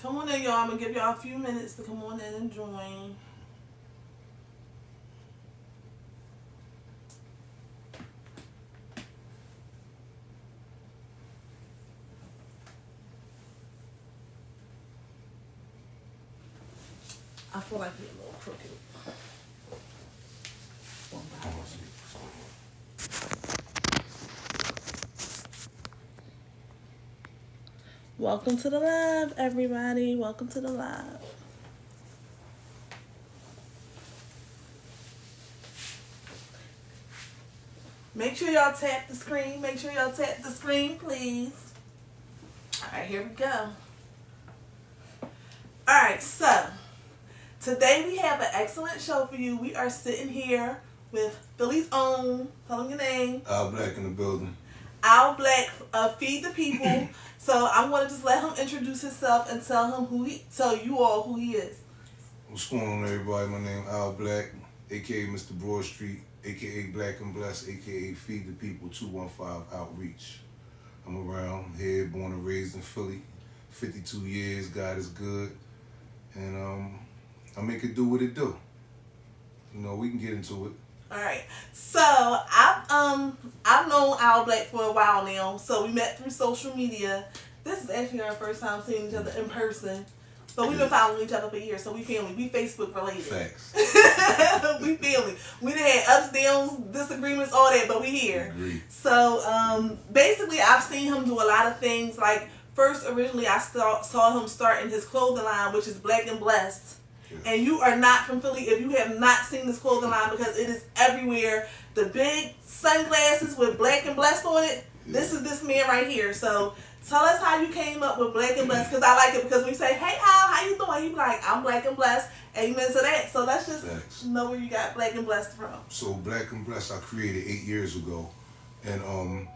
Come on in, y'all. I'm going to give y'all a few minutes to come on in and join. I feel like you're a little crooked. Welcome to the live, everybody. Welcome to the live. Make sure y'all tap the screen. Make sure y'all tap the screen, please. All right, here we go. All right, so today we have an excellent show for you. We are sitting here with Philly's own, tell them your name. Al Black in the building. Al Black, Feed the People. So I'm going to just let him introduce himself and tell you all who he is. What's going on, everybody? My name is Al Black, a.k.a. Mr. Broad Street, a.k.a. Black and Blessed, a.k.a. Feed the People 215 Outreach. I'm around here, born and raised in Philly, 52 years, God is good, and I make it do what it do. You know, we can get into it. All right, so I've known Al Black for a while now. So we met through social media. This is actually our first time seeing each other in person, but we've been following each other for years. So we family. We Facebook related. Facts. We family. We done had ups, downs, disagreements, all that, but we here. Agreed. So basically, I've seen him do a lot of things. Like originally, I saw him starting his clothing line, which is Black and Blessed. Yeah. And you are not from Philly if you have not seen this clothing line, because it is everywhere. The big sunglasses with Black and Blessed on it. Yeah. This is this man right here. So tell us how you came up with Black and Blessed, because I like it. Because we say, "Hey Al, how you doing?" You be like, "I'm Black and Blessed." Amen to that. So let's just know where you got Black and Blessed from. So Black and Blessed, I created 8 years ago, and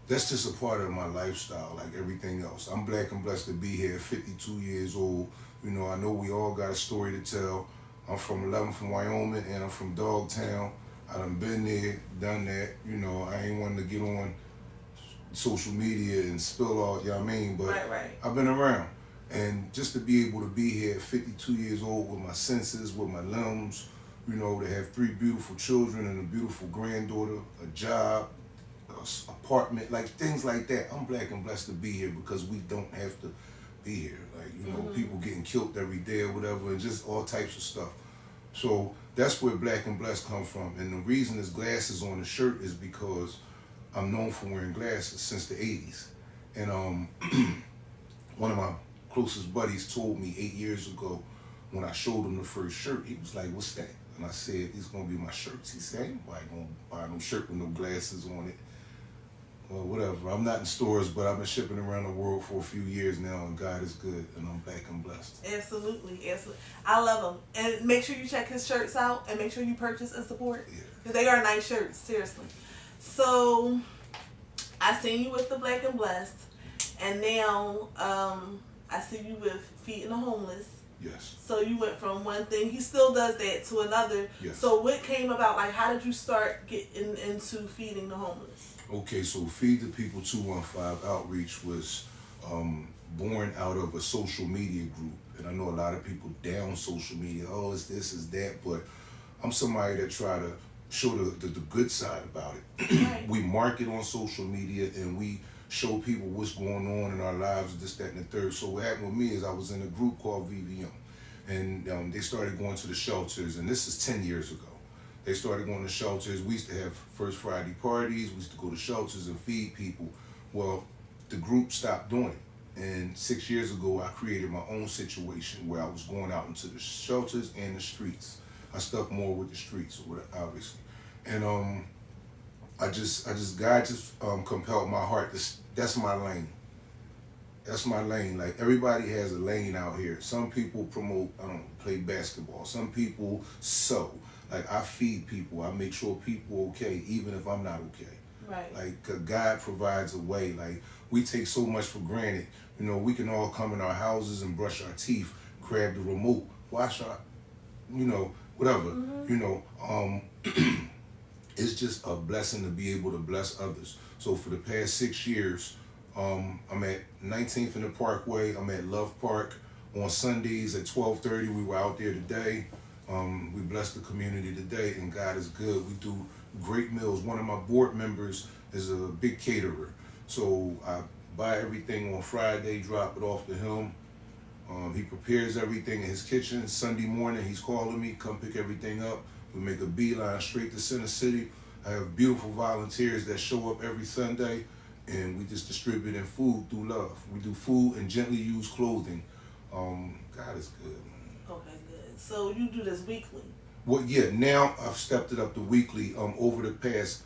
that's just a part of my lifestyle, like everything else. I'm Black and Blessed to be here, 52 years old. You know, I know we all got a story to tell. I'm from 11th from Wyoming, and I'm from Dogtown. I done been there, done that. You know, I ain't wanting to get on social media and spill all, you know what I mean? But right. I've been around. And just to be able to be here at 52 years old with my senses, with my limbs, you know, to have 3 beautiful children and a beautiful granddaughter, a job, apartment, like things like that. I'm Black and Blessed to be here because we don't have to be here. Like, you know, people getting killed every day or whatever, and just all types of stuff. So that's where Black and Blessed come from. And the reason there's glasses on the shirt is because I'm known for wearing glasses since the 80s. And one of my closest buddies told me 8 years ago when I showed him the first shirt, he was like, "What's that?" And I said, "It's gonna be my shirts." He said, "Anybody gonna buy no shirt with no glasses on it?" Well, whatever. I'm not in stores, but I've been shipping around the world for a few years now, and God is good, and I'm Black and Blessed. Absolutely, absolutely. I love him. And make sure you check his shirts out, and make sure you purchase and support. Yeah. Because they are nice shirts, seriously. So, I seen you with the Black and Blessed, and now I see you with Feeding the Homeless. Yes. So you went from one thing, he still does that, to another. Yes. So what came about, like how did you start getting into feeding the homeless? Okay, so Feed the People 215 Outreach was born out of a social media group. And I know a lot of people down social media, oh, it's this, it's that, but I'm somebody that try to show the good side about it. Right. We market on social media and we show people what's going on in our lives, this, that, and the third. So what happened with me is I was in a group called VVM, and they started going to the shelters, and this is 10 years ago. They started going to shelters. We used to have First Friday parties. We used to go to shelters and feed people. Well, the group stopped doing it. And 6 years ago, I created my own situation where I was going out into the shelters and the streets. I stuck more with the streets, obviously. And God just compelled my heart. That's my lane. That's my lane. Like, everybody has a lane out here. Some people promote, play basketball. Some people sew. Like, I feed people. I make sure people are okay, even if I'm not okay. Right. Like, God provides a way. Like, we take so much for granted. You know, we can all come in our houses and brush our teeth, grab the remote, wash our, you know, whatever. You know, it's just a blessing to be able to bless others. So for the past 6 years, I'm at 19th in the Parkway. I'm at Love Park. On Sundays at 12:30, we were out there today. We blessed the community today, and God is good. We do great meals. One of my board members is a big caterer, so I buy everything on Friday, drop it off to him. He prepares everything in his kitchen. Sunday morning, he's calling me, come pick everything up. We make a beeline straight to Center City. I have beautiful volunteers that show up every Sunday, and we just distributing food through love. We do food and gently used clothing. God is good, man. Okay, good. So you do this weekly? Well, yeah, now I've stepped it up to weekly. Over the past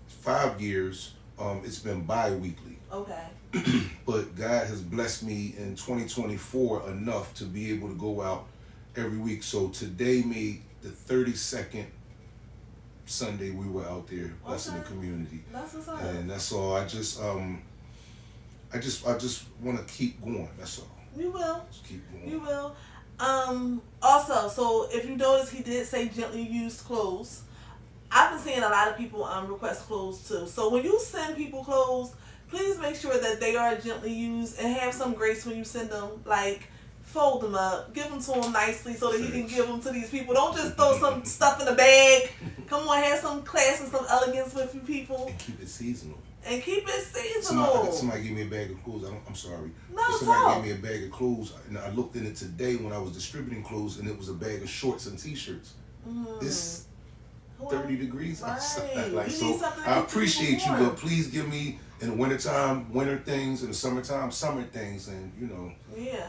5 years, it's been bi-weekly. Okay. But God has blessed me in 2024 enough to be able to go out every week. So today made the 32nd Sunday we were out there blessing the community. That's what's up. And that's all. I just want to keep going. That's all. You will. Just keep going. You will. Also, so if you notice, he did say gently used clothes. I've been seeing a lot of people request clothes too. So when you send people clothes, please make sure that they are gently used and have some grace when you send them. Like, fold them up, give them to him nicely so that he can give them to these people. Don't just throw some stuff in a bag. Come on, have some class and some elegance with you people. And keep it seasonal. And keep it seasonal. Somebody gave me a bag of clothes. I'm sorry. No, somebody gave me a bag of clothes, and I looked in it today when I was distributing clothes, and it was a bag of shorts and t-shirts. It's 30 degrees outside. Like, so I appreciate you, but please give me in the wintertime, winter things, in the summertime, summer things, and you know. Yeah.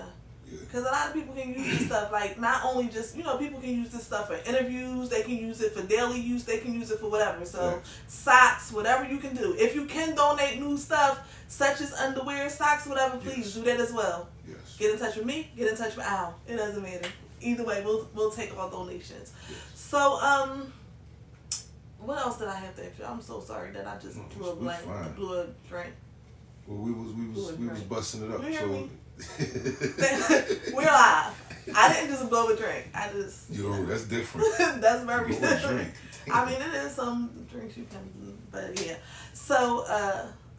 Because a lot of people can use this stuff, like, not only just, people can use this stuff for interviews, they can use it for daily use, they can use it for whatever. So, socks, whatever you can do. If you can donate new stuff, such as underwear, socks, whatever, please do that as well. Yes. Get in touch with me, get in touch with Al. It doesn't matter. Either way, we'll take all donations. Yes. So, what else did I have to extra? I'm so sorry that I just blew a blank, blew a drink. Well, we was busting it up. You hear so me? We're live. I didn't just blow a drink. I just. Yo, that's different. That's very blow a drink. I mean, it is some drinks you can do, but yeah. So,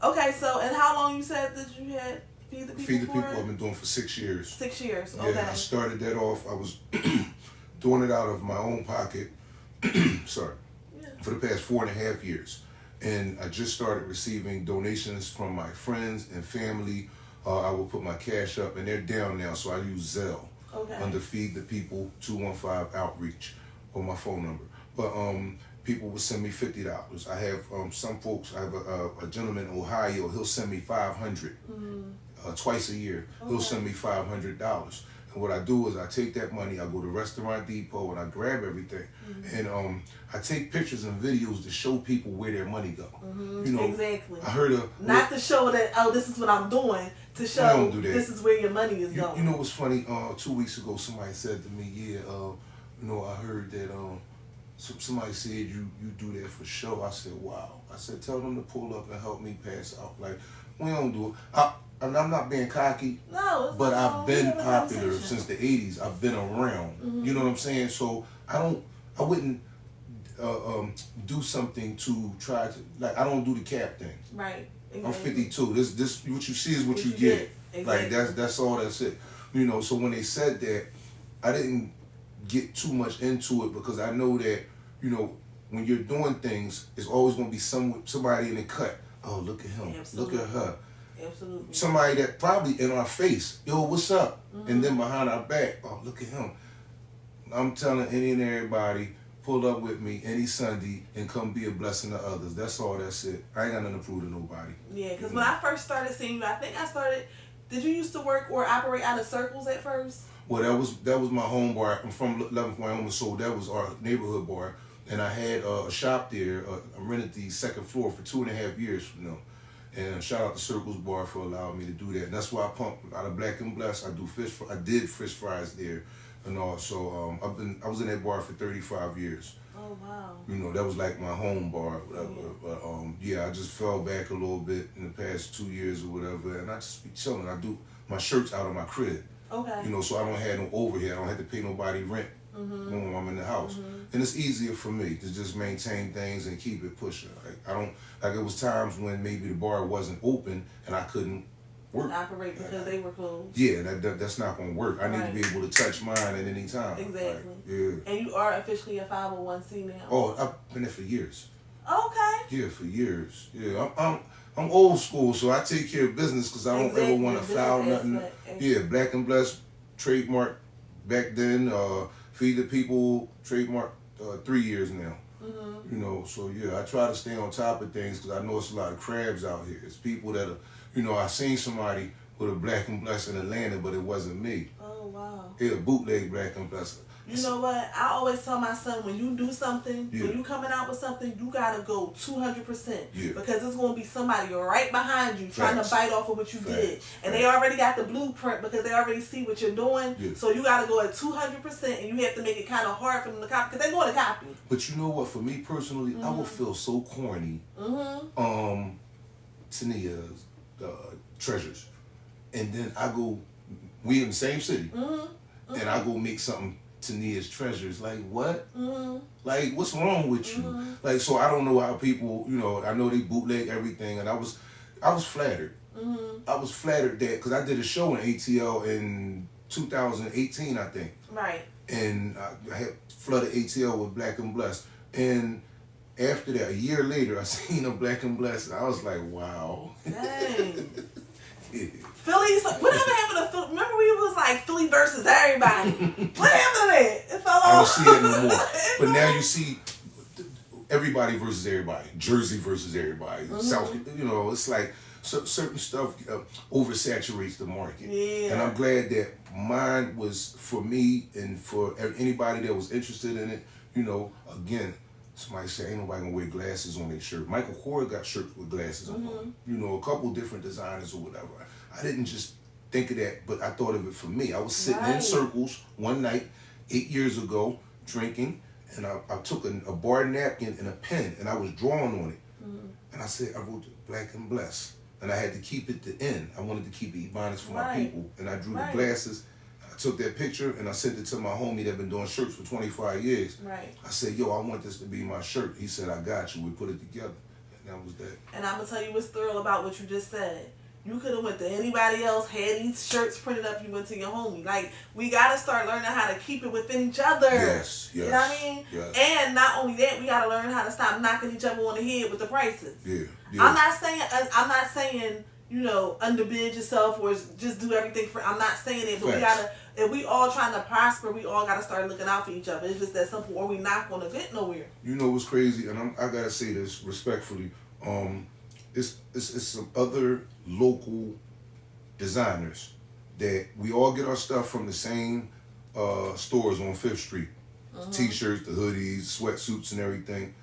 okay. So, and how long you said that you had Feed the People? Feed the People. I've been doing for 6 years. 6 years. Yeah, Okay. I started that off. I was doing it out of my own pocket. Sorry. Yeah. For the past 4.5 years. And I just started receiving donations from my friends and family. I will put my cash up, and they're down now, so I use Zelle under Feed the People 215 Outreach on my phone number. But people will send me $50. I have some folks. I have a gentleman in Ohio. He'll send me $500 twice a year. He'll send me $500. And what I do is I take that money, I go to Restaurant Depot, and I grab everything. And I take pictures and videos to show people where their money go. You know, exactly. I heard not to show that, oh, this is what I'm doing, to show this is where your money is going. You know what's funny? 2 weeks ago, somebody said to me, yeah, I heard that somebody said you do that for show. I said, wow. I said, tell them to pull up and help me pass out. Like, we don't do it. And I'm not being cocky, but I've been popular since the 80s. I've been around. You know what I'm saying? So I wouldn't do something to try to, like, I don't do the cap thing. Right. Exactly. I'm 52. This what you see is what you get. Exactly. Like that's all. That's it. You know. So when they said that, I didn't get too much into it because I know that when you're doing things, it's always going to be somebody in the cut. Oh, look at him. Absolutely. Look at her. Absolutely. Somebody that probably in our face, yo, what's up? And then behind our back, oh, look at him. I'm telling any and everybody, pull up with me any Sunday and come be a blessing to others. That's all. That's it. I ain't got nothing to prove to nobody. Yeah, because when I first started seeing you, I think I started. Did you used to work or operate out of Circles at first? Well, that was my home bar. I'm from 11th, Wyoming, so that was our neighborhood bar. And I had a shop there. I rented the second floor for 2.5 years, And shout out to Circles Bar for allowing me to do that. And that's why I pump out of Black and Blessed. I did fish fries there, and all. So I was in that bar for 35 years. Oh wow. That was like my home bar, whatever. But I just fell back a little bit in the past 2 years or whatever, and I just be chilling. I do my shirts out of my crib. Okay. So I don't have no overhead. I don't have to pay nobody rent when I'm in the house. And it's easier for me to just maintain things and keep it pushing. Like it was times when maybe the bar wasn't open and I couldn't work. Operate because they were closed. Yeah, that's not gonna work. I need to be able to touch mine at any time. Exactly. Like, yeah. And you are officially a 501c now. Oh, I've been there for years. Okay. Yeah, for years. Yeah, I'm old school, so I take care of business because I don't ever want to foul nothing. Yeah, Black and Blessed trademark back then. Feed the People trademark 3 years now. You know, so yeah, I try to stay on top of things because I know it's a lot of crabs out here. It's people that are, you know, I seen somebody with a Black and Blessed in Atlanta, but it wasn't me. Oh wow. Yeah, bootleg Black and Blessed. You know what? I always tell my son, when you do something, when you coming out with something, you gotta go 200%. Yeah. Because it's gonna be somebody right behind you trying to bite off of what you did, and they already got the blueprint because they already see what you're doing. Yeah. So you gotta go at 200%, and you have to make it kind of hard for them to copy because they're going to copy. But you know what? For me personally, I would feel so corny. Tahnia's Treasures, and then I go, we in the same city, and I go make something. Tahnia's Treasures, like what? Like what's wrong with you? Like, so I don't know how people, you know, I know they bootleg everything, and I was flattered. I was flattered that because I did a show in ATL in 2018, I think. Right. And I had flooded ATL with Black and Blessed, and after that, a year later, I seen a Black and Blessed, and I was like, wow. Dang. Yeah. Philly, whatever happened to Philly? Remember we was like Philly versus everybody. What happened to that? It fell off. I don't see it no more. But now you see everybody versus everybody. Jersey versus everybody. South, you know, it's like certain stuff oversaturates the market. Yeah. And I'm glad that mine was for me and for anybody that was interested in it. You know, again, somebody say ain't nobody gonna wear glasses on their shirt. Michael Kors got shirts with glasses on them. You know, a couple different designers or whatever. I didn't just think of that, but I thought of it for me. I was sitting in circles one night 8 years ago drinking, and I took a bar napkin and a pen, and I was drawing on it. And I said, I wrote Black and Blessed, and I had to keep it the end. I wanted to keep it Ebonics for my people, and I drew the glasses. I took that picture and I sent it to my homie that been doing shirts for 25 years. Right. I said, yo, I want this to be my shirt. He said, I got you. We put it together. And that was that. And I'm going to tell you what's thorough about what you just said. You could have went to anybody else, had these shirts printed up, you went to your homie. Like, we got to start learning how to keep it within each other. Yes, yes. You know what I mean? Yes. And not only that, we got to learn how to stop knocking each other on the head with the prices. Yeah, yeah. I'm not saying, you know, underbid yourself or just do everything for, I'm not saying it, but we got to, if we all trying to prosper, we all got to start looking out for each other. It's just that simple, or we not going to get nowhere. You know what's crazy, and I got to say this respectfully, it's some other local designers that we all get our stuff from the same stores on 5th Street. T-shirts, the hoodies, sweatsuits and everything.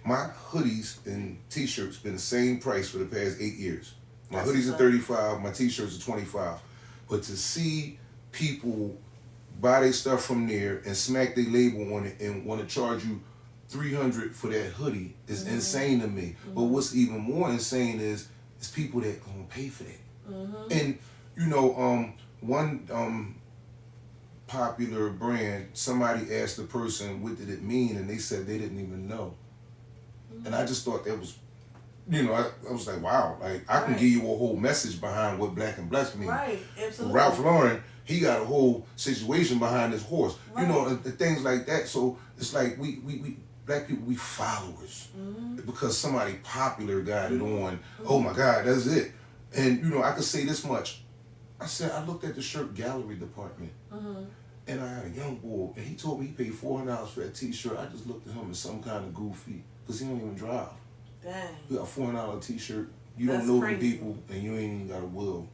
My hoodies and t-shirts been the same price for the past 8 years. My hoodies are $35, my t-shirts are $25. But to see people buy their stuff from there and smack their label on it and want to charge you $300 for that hoodie is insane to me. But what's even more insane is people that gonna pay for that. And you know, one popular brand, somebody asked the person what did it mean, and they said they didn't even know. And I just thought that was, you know, I was like, wow, like I can give you a whole message behind what Black and Blessed means. Right, absolutely. Ralph Lauren, he got a whole situation behind his horse. You know, and things like that. So it's like we Black people, we followers. Because somebody popular got it on. Oh my God, that's it. And you know, I could say this much. I said, I looked at the shirt gallery department, and I had a young boy, and he told me he paid $400 for that t-shirt. I just looked at him as some kind of goofy, because he don't even drive. Dang. You got a $400 t-shirt, you don't know the people, and you ain't even got a will.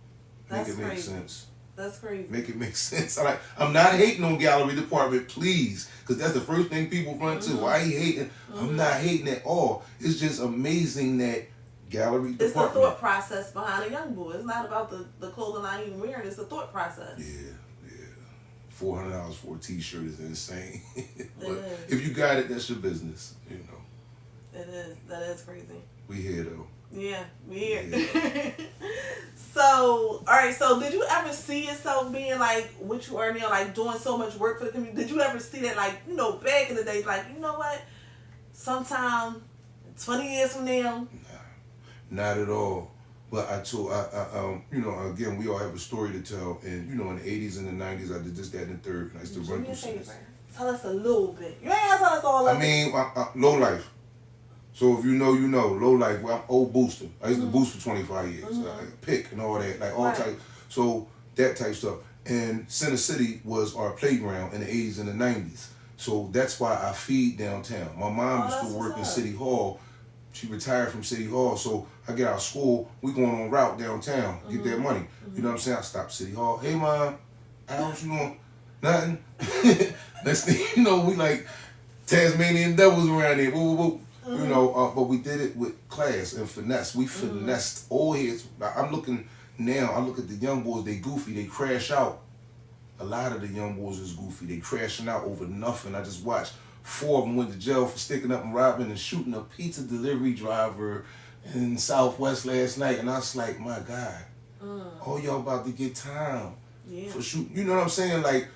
Make it make sense. That's crazy. Make it make sense. I'm not hating on gallery department, please, because that's the first thing people run to. Why you hating? I'm not hating at all. It's just amazing that gallery department. It's the thought process behind a young boy. It's not about the clothing I even wearing. It's the thought process. Yeah. $400 for a t-shirt is insane. But if you got it, that's your business, you know. It is. That is crazy. We here though. Yeah, we here. Yeah. So, all right. So, did you ever see yourself being like what you are now, like doing so much work for the community? Did you ever see that, like, you know, back in the days, like, you know what? Sometime 20 years from now. Nah, not at all. But you know, again, we all have a story to tell. And, you know, in the 80s and the 90s, I did this, that, and the third. And I used to run through some. Tell us a little bit. You ain't gotta tell us all of it. I mean, low life. So if you know, you know. Low life. Well, I'm old booster. I used to boost for 25 years. Pick and all that. Like all type. So that type stuff. And Center City was our playground in the 80s and the 90s. So that's why I feed downtown. My mom used to work in City Hall. She retired from City Hall, so I get out of school, we going on route downtown, get that money. You know what I'm saying? I stop City Hall. Hey, Mom, how you doing? Nothing. Next thing you know, we like Tasmanian devils around there. Woo, woo, woo. You know, but we did it with class and finesse. We finessed old heads. I'm looking now, I look at the young boys, they goofy, they crash out. A lot of the young boys is goofy. They crashing out over nothing. I just watched 4 of them went to jail for sticking up and robbing and shooting a pizza delivery driver in Southwest last night. And I was like, my God, oh, y'all about to get time for shooting. You know what I'm saying? Like,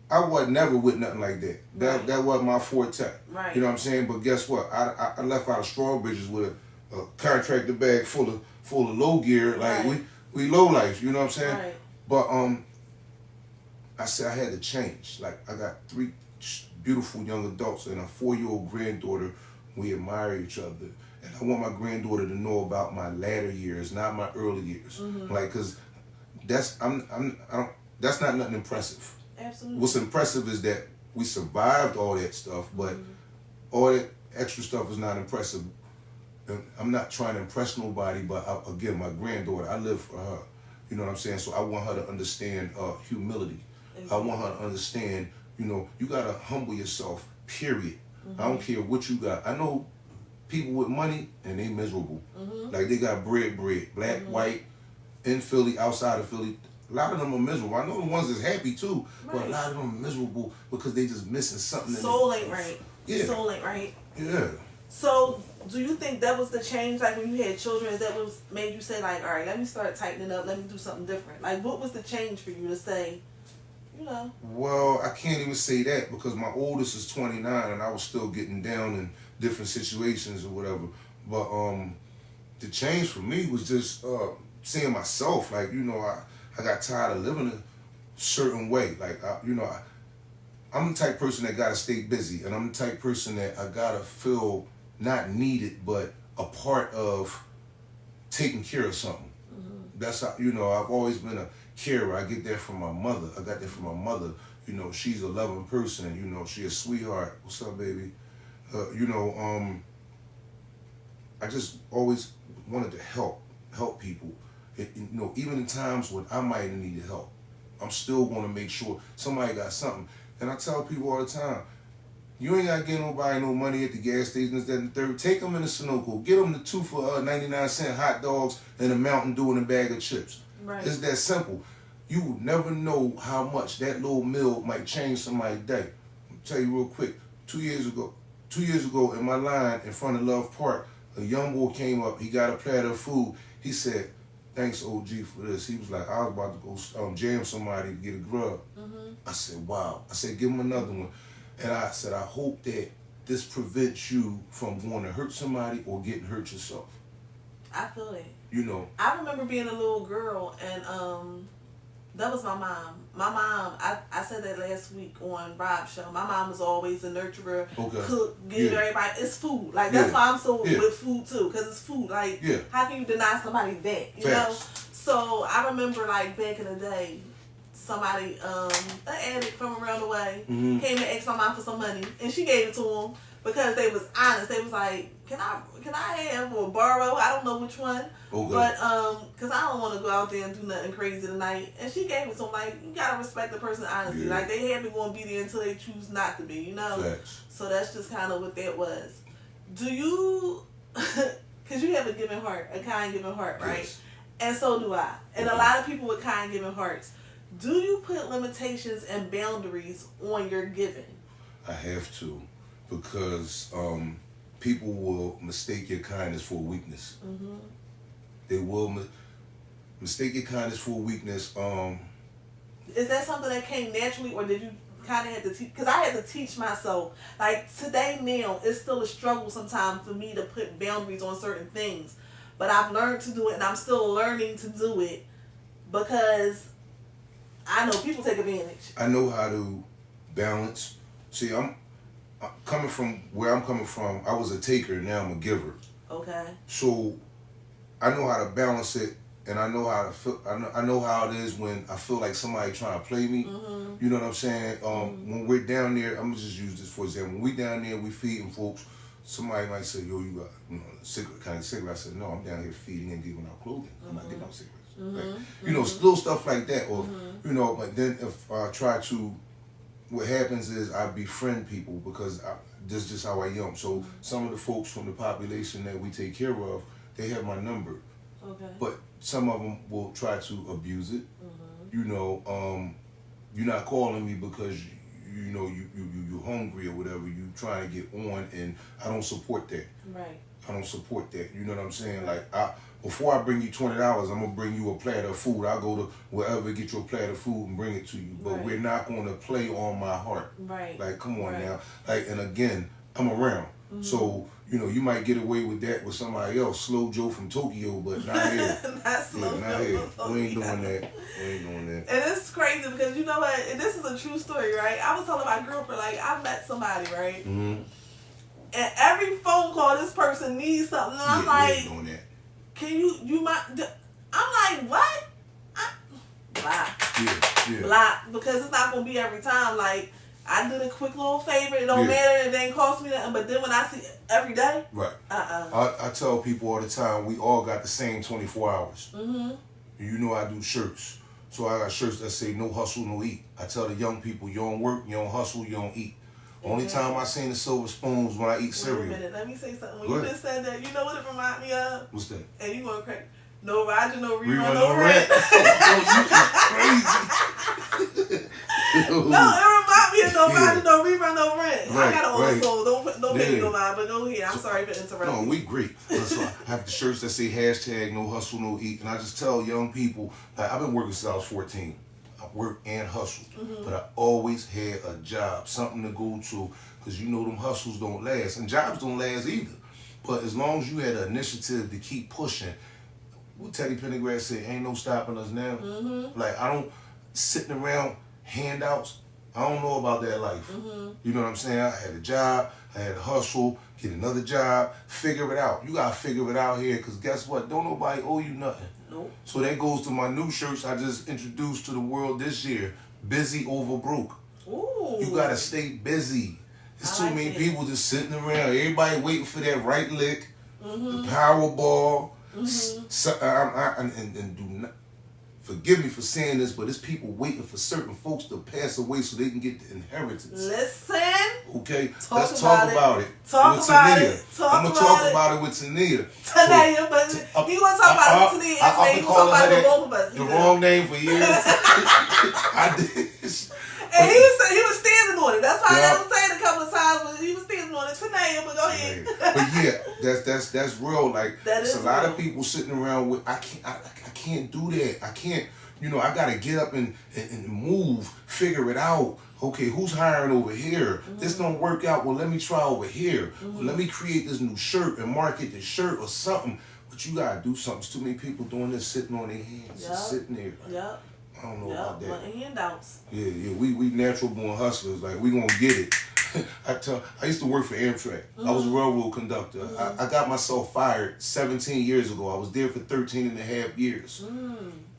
I was never with nothing like that. That wasn't my forte. Right. You know what I'm saying? But guess what? I left out of Strawbridges with a contractor bag full of low gear. Like, we low life. You know what I'm saying? Right. But I said I had to change. Like, I got 3 beautiful young adults and a 4-year-old granddaughter. We admire each other, and I want my granddaughter to know about my latter years, not my early years. Like, cause that's that's not nothing impressive. Absolutely. What's impressive is that we survived all that stuff, but all that extra stuff is not impressive. And I'm not trying to impress nobody, but again, my granddaughter, I live for her. You know what I'm saying? So I want her to understand humility. I want her to understand, you know, you gotta humble yourself, period. I don't care what you got. I know people with money and they miserable. Like, they got bread, black, white, in Philly, outside of Philly. A lot of them are miserable. I know the ones that's happy too, but a lot of them are miserable because they just missing something. Soul ain't right. Yeah. Soul ain't right. Yeah. So, do you think that was the change, like when you had children, is that what made you say, like, all right, let me start tightening up, let me do something different? Like, what was the change for you to say, you know? Well, I can't even say that because my oldest is 29 and I was still getting down in different situations or whatever. But the change for me was just seeing myself. Like, you know, I got tired of living a certain way. Like, you know, I'm the type person that gotta stay busy, and I'm the type person that I gotta feel not needed, but a part of taking care of something. That's how, you know, I've always been a carer. I get that from my mother. I got that from my mother. You know, she's a loving person. You know, she's a sweetheart. What's up, baby? You know, I just always wanted to help people. You know, even in times when I might have needed help, I'm still going to make sure somebody got something. And I tell people all the time, you ain't got to get nobody no money at the gas stations, that and the third. Take them in the Sunoco. Get them the 2 for 99-cent hot dogs and a Mountain Dew and a bag of chips. Right. It's that simple. You will never know how much that little meal might change somebody's day. I'll tell you real quick. 2 years ago in my line in front of Love Park, a young boy came up. He got a platter of food. He said, "Thanks, OG, for this." He was like, "I was about to go jam somebody to get a grub." I said, "Wow." I said, "Give him another one." And I said, "I hope that this prevents you from going to hurt somebody or getting hurt yourself." I feel it. You know. I remember being a little girl, and that was my mom. My mom, I said that last week on Rob's show. My mom was always a nurturer, cook, give everybody. It's food. Like, that's why I'm so with food too, because it's food. Like, how can you deny somebody that? You know? So I remember, like, back in the day, somebody, an addict from around the way, came and asked my mom for some money, and she gave it to him because they was honest. They was like, can I have or borrow? I don't know which one. But because I don't want to go out there and do nothing crazy tonight. And she gave it to him. Like, you gotta respect the person honestly. Like, they happy going to be there until they choose not to be, you know? So that's just kind of what that was. Do you, because you have a giving heart, a kind giving heart, right? And so do I. And a lot of people with kind giving hearts. Do you put limitations and boundaries on your giving? I have to, because people will mistake your kindness for weakness. They will mistake your kindness for weakness. Is that something that came naturally, or did you kind of have to teach? Because I had to teach myself. Like, today now, it's still a struggle sometimes for me to put boundaries on certain things. but I've learned to do it, and I'm still learning to do it because I know people take advantage. I know how to balance. See, I'm coming from where I'm coming from. I was a taker, now I'm a giver. Okay. So I know how to balance it, and I know how to feel. I know how it is when I feel like somebody trying to play me. Mm-hmm. You know what I'm saying? When we're down there, I'm gonna just use this for example. When we down there, we feeding folks. Somebody might say, "Yo, you got kind of cigarette?" I said, "No, I'm down here feeding and giving out clothing. I'm not giving out cigarettes." Like, you know, little stuff like that, or you know. But then if I try to, what happens is I befriend people because this is just how I am. So some of the folks from the population that we take care of, they have my number. Okay. But some of them will try to abuse it. You know, you're not calling me because you know you're hungry or whatever. You trying to get on, and I don't support that. Right. I don't support that. You know what I'm saying? Like before I bring you $20, I'm gonna bring you a platter of food. I'll go to wherever, get you a platter of food and bring it to you. But we're not gonna play on my heart. Right. Like, come on now. Like, and again, I'm around. So, you know, you might get away with that with somebody else, Slow Joe from Tokyo, but not here. Not Slow not here. We ain't doing that. We ain't doing that. And it's crazy because you know what? And this is a true story, right? I was telling my girlfriend, like, I met somebody, right? And every phone call, this person needs something. And I'm like, we ain't doing that. Can you might? I'm like, what? Block. Block, because it's not gonna be every time. Like, I did a quick little favor. It don't matter. It ain't cost me nothing. But then when I see every day, right? I tell people all the time, we all got the same 24 hours. You know, I do shirts, so I got shirts that say "No hustle, no eat." I tell the young people, you don't work, you don't hustle, you don't eat. Only time I seen the silver spoons when I eat cereal. Wait a minute, let me say something. When you just said that, you know what it remind me of? What's that? And you gonna crack? No Roger, no rerun, no rent. No, it remind me of no Roger, no rerun, no rent. Right, I got an old soul. Don't pay me no mind, but go ahead. I'm sorry for interrupting. No, we great. So I have the shirts that say hashtag no hustle, no eat. And I just tell young people, like, I've been working since I was 14. I worked and hustled, but I always had a job, something to go to, because you know them hustles don't last, and jobs don't last either. But as long as you had an initiative to keep pushing, what Teddy Pendergrass said, ain't no stopping us now. Like, I don't, sitting around handouts, I don't know about that life. You know what I'm saying? I had a job, I had to hustle, get another job, figure it out. You got to figure it out here, because guess what? Don't nobody owe you nothing. Nope. So that goes to my new shirts I just introduced to the world this year. Busy over broke. Ooh. You gotta stay busy. There's too many people just sitting around. Everybody waiting for that right lick, the Powerball. And do not forgive me for saying this, but it's people waiting for certain folks to pass away so they can get the inheritance. Listen. Okay, let's talk about it. Talk about it. I'm gonna talk about it with Tahnia. Tahnia, but you gonna talk about it with Tahnia? I've been calling her both of us. The wrong name for years. I did. And he was standing on it. That's why I was saying a couple of times, but he was standing on it. Tahnia, but go ahead. But yeah, that's real. Like, there's a lot of people sitting around with, I can't do that. I can't, you know, I gotta get up and move, figure it out. Okay, who's hiring over here? This don't work out. Well, let me try over here. Well, let me create this new shirt and market this shirt or something. But you gotta do something. There's too many people doing this, sitting on their hands, just sitting there. Like, I don't know about that. Handouts. Yeah, we natural born hustlers. Like, we gonna get it. I used to work for Amtrak. I was a railroad conductor. I got myself fired 17 years ago. I was there for 13 and a half years.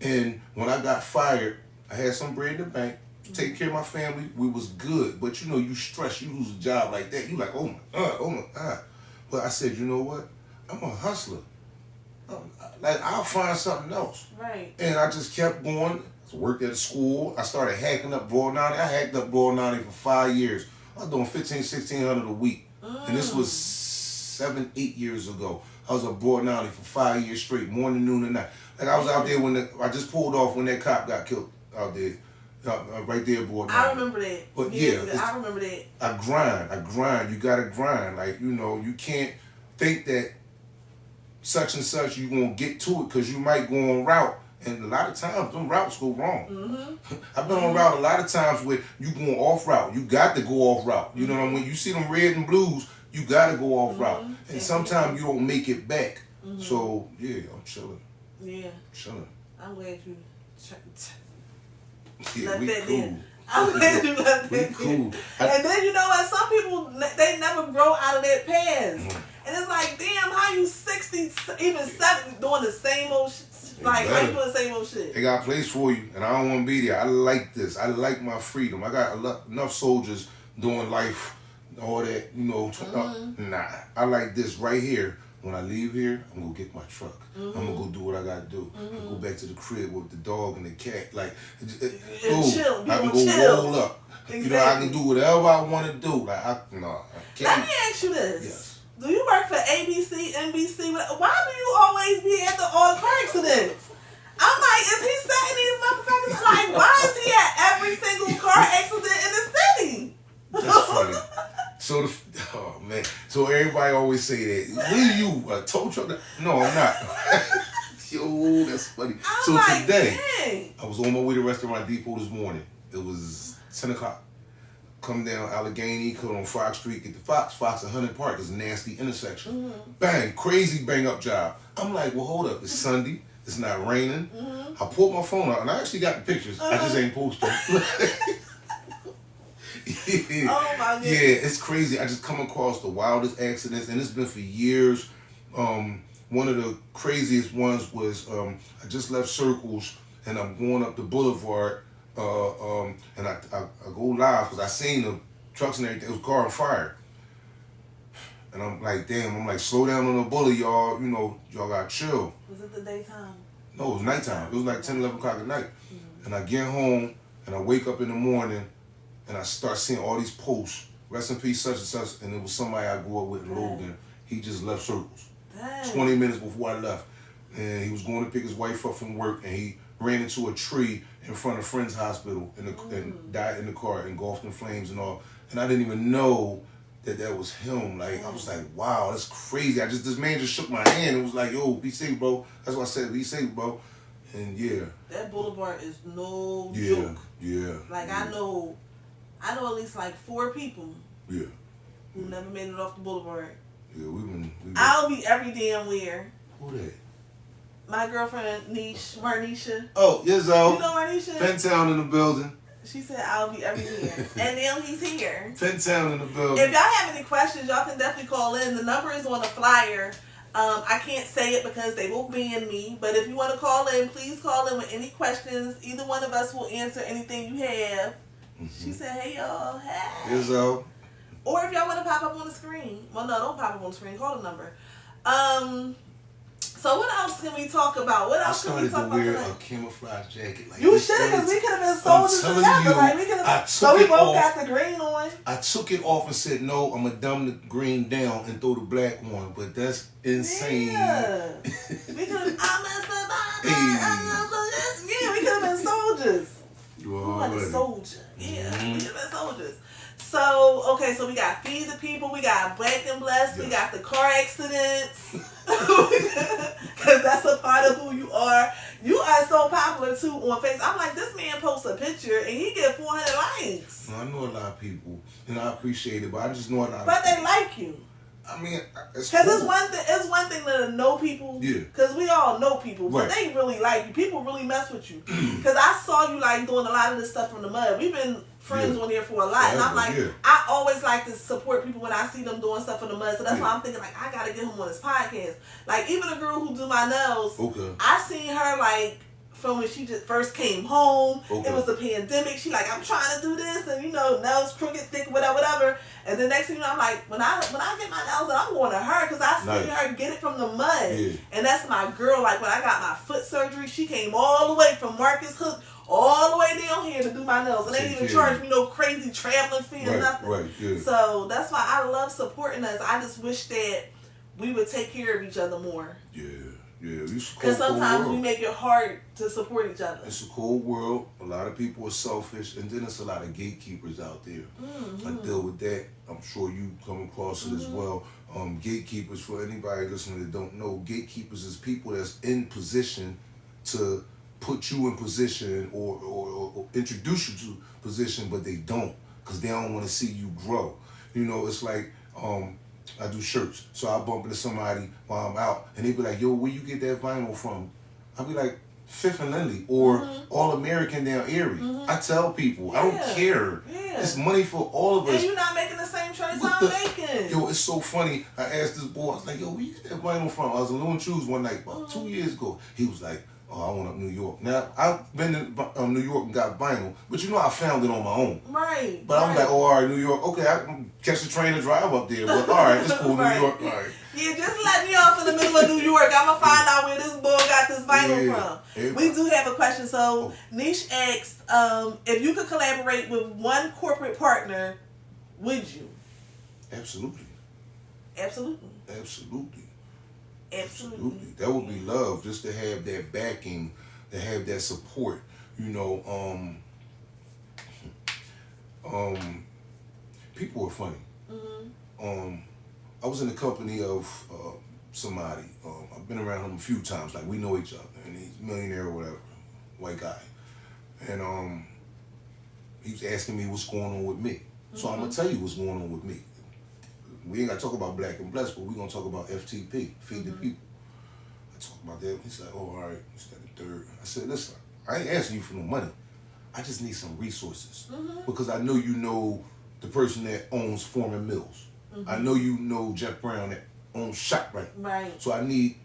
And when I got fired, I had some bread in the bank, take care of my family. We was good. But you know, you stress, you lose a job like that. You like, oh my God. But I said, you know what? I'm a hustler. Like, I'll find something else. Right. And I just kept going. I worked at a school. I started hacking up Broad 90. I hacked up Broad 90 for 5 years. I was doing $1,500-$1,600 a week. And this was 7-8 years ago. I was at Broad 90 for 5 years straight, morning, noon, and night. Like, I was out there when I just pulled off when that cop got killed out there. Right there at Broad 90. I remember that. But I remember that. I grind. You gotta grind. Like, you know, you can't think that such and such you gonna get to it, because you might go on route. And a lot of times, them routes go wrong. I've been on route a lot of times where you going off route. You got to go off route. You know what I mean? You see them red and blues, you got to go off route. And sometimes you don't make it back. So yeah, I'm chilling. Yeah. Chilling. I'm glad you Yeah, left we that cool. in. I'm glad you left We that cool. in. And then you know what? Some people they never grow out of their past, and it's like, damn, how you 60, even 70, doing the same old shit? Like, how you doing the same old shit? They got a place for you, and I don't want to be there. I like this. I like my freedom. I got enough soldiers doing life, all that, you know. Nah, I like this right here. When I leave here, I'm going to get my truck. I'm going to go do what I got to do. Go back to the crib with the dog and the cat. Like, chill. I can go roll up. Exactly. You know, I can do whatever I want to do. Like, I can't. Let me ask you this. Yes. Do you work for ABC, NBC? Why do you always be at all the car accidents? I'm like, is he setting these motherfuckers? Like, why is he at every single car accident in the city? That's funny. So oh man, so everybody always say that. Where you a tow truck? No, I'm not. Yo, that's funny. I'm so like, today, dang. I was on my way to Restaurant Depot this morning. It was 10 o'clock. Come down Allegheny, come on Fox Street, get the Fox 100 Park is a nasty intersection. Bang, crazy bang up job. I'm like, well, hold up, it's Sunday, it's not raining. I pulled my phone out and I actually got the pictures. I just ain't posted. Oh my goodness. Yeah, it's crazy. I just come across the wildest accidents, and it's been for years. One of the craziest ones was I just left Circles, and I'm going up the boulevard, and I go live because I seen the trucks and everything. It was a car on fire, and I'm like, damn. I'm like, slow down on the bullet, y'all. You know, y'all got chill. Was it the daytime? No, it was nighttime. It was like 10, 11 o'clock at night, and I get home and I wake up in the morning. And I start seeing all these posts, rest in peace, such and such, and it was somebody I grew up with in Logan. He just left Circles. Dang. 20 minutes before I left. And he was going to pick his wife up from work, and he ran into a tree in front of Friends Hospital and died in the car, engulfed in flames and all. And I didn't even know that was him. Like, I was like, wow, that's crazy. This man just shook my hand and was like, yo, be safe, bro. That's why I said, be safe, bro. And yeah. That boulevard is no Yeah, joke. yeah. Like, yeah. I know at least like 4 people who never made it off the boulevard. Yeah, we've been I'll be every damn where. Who that? My girlfriend Marnisha. Oh, Yizzo. You know Marnisha? Pentown in the building. She said I'll be everywhere. And now he's here. Pentown in the building. If y'all have any questions, y'all can definitely call in. The number is on the flyer. I can't say it because they will ban me. But if you want to call in, please call in with any questions. Either one of us will answer anything you have. She said, hey, y'all. Hey. Yizzo. Or if y'all want to pop up on the screen. Well, no, don't pop up on the screen. Call the number. So what else can we talk about? What else can we talk about? I started to wear a camouflage jacket. Like you should, because we could have been soldiers together. Like, we could have. So we both got the green on. I took it off and said, no, I'm going to dumb the green down and throw the black on. But that's insane. Yeah. We could have. Yeah, we could have been soldiers. You are like a soldier. Yeah, we could have been soldiers. So, okay, so we got Feed the People, we got Black and Blessed, we got the car accidents. Because that's a part of who you are. You are so popular, too, on Facebook. I'm like, this man posts a picture, and he get 400 likes. I know a lot of people, and I appreciate it, but I just know a lot of people. But they like you. I mean, it's because cool. it's one thing to know people. Yeah. Because we all know people, but they really like you. People really mess with you. Because I saw you like doing a lot of this stuff from the mud. We've been friends on here for a lot, and I'm like, I always like to support people when I see them doing stuff from the mud. So that's why I'm thinking like I gotta get him on this podcast. Like even a girl who do my nails, I seen her like. From when she just first came home, it was the pandemic. She like, I'm trying to do this, and you know, nails crooked, thick, whatever. And the next thing you know, I'm like, when I get my nails, I'm going to her because I seen her get it from the mud, and that's my girl. Like when I got my foot surgery, she came all the way from Marcus Hook all the way down here to do my nails, and they didn't even charge me no crazy traveling fee or nothing. So that's why I love supporting us. I just wish that we would take care of each other more. Yeah, because sometimes we make it hard to support each other. It's a cold world. A lot of people are selfish, and then there's a lot of gatekeepers out there. I deal with that. I'm sure you come across it as well. Gatekeepers, for anybody listening that don't know, gatekeepers is people that's in position to put you in position or introduce you to position, but they don't because they don't want to see you grow. You know, it's like I do shirts. So I bump into somebody while I'm out, and they be like, yo, where you get that vinyl from? I'll be like, Fifth and Lindley, or All American down Erie. I tell people, I don't care. Yeah. It's money for all of us. And you're not making the same choice I'm making. Yo, it's so funny. I asked this boy, I was like, yo, where you get that vinyl from? I was in Loon Shoes one night about 2 years ago. He was like, oh, I went up New York. Now, I've been to New York and got vinyl, but you know I found it on my own. Right. But I'm like, oh, all right, New York. Okay, I can catch the train and drive up there. But all right, it's cool, New York. All right. Yeah, just let me off in the middle of New York. I'm going to find out where this boy got this vinyl from. We do have a question. So, Niche asked, if you could collaborate with one corporate partner, would you? Absolutely. Absolutely. Absolutely. Absolutely. That would be love, just to have that backing, to have that support. You know, people are funny. I was in the company of somebody. I've been around him a few times. Like, we know each other, and he's a millionaire or whatever, white guy. And he was asking me what's going on with me. So I'm gonna tell you what's going on with me. We ain't gotta talk about Black and Blessed, but we're gonna talk about FTP, Feed the People. I talked about that. He said, oh, all right, it's that the third. I said, listen, I ain't asking you for no money. I just need some resources. Because I know you know the person that owns Foreman Mills. I know you know Jeff Brown that owns ShopRite. Right. So I need,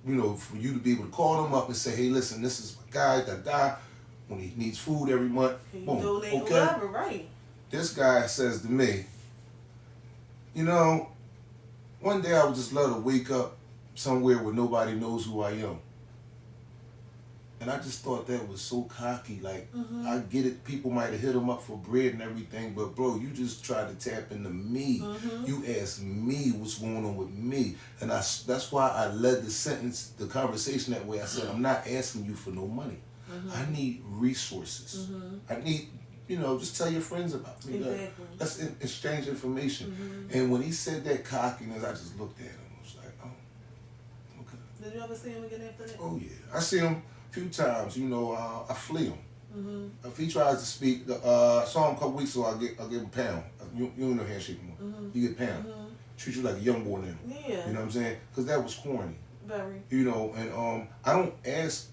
you know, for you to be able to call him up and say, hey, listen, this is my guy, when he needs food every month, boom, donate okay? whatever, right. This guy says to me, you know, one day I would just love to wake up somewhere where nobody knows who I am. And I just thought that was so cocky. Like, I get it, people might have hit him up for bread and everything, but bro, you just tried to tap into me. You asked me what's going on with me. And that's why I led the conversation that way. I said, I'm not asking you for no money. I need resources. I need, you know, just tell your friends about me. Exactly. Let's exchange information. And when he said that cockiness, I just looked at him. I was like, oh, okay. Did you ever see him again after that? Oh, yeah. I see him a few times. You know, I flee him. If he tries to speak, I saw him a couple weeks ago, I'll give him a pound. You don't know handshake anymore. You get a pound. Treat you like a young boy now. Yeah. You know what I'm saying? Because that was corny. Very. You know, and I don't ask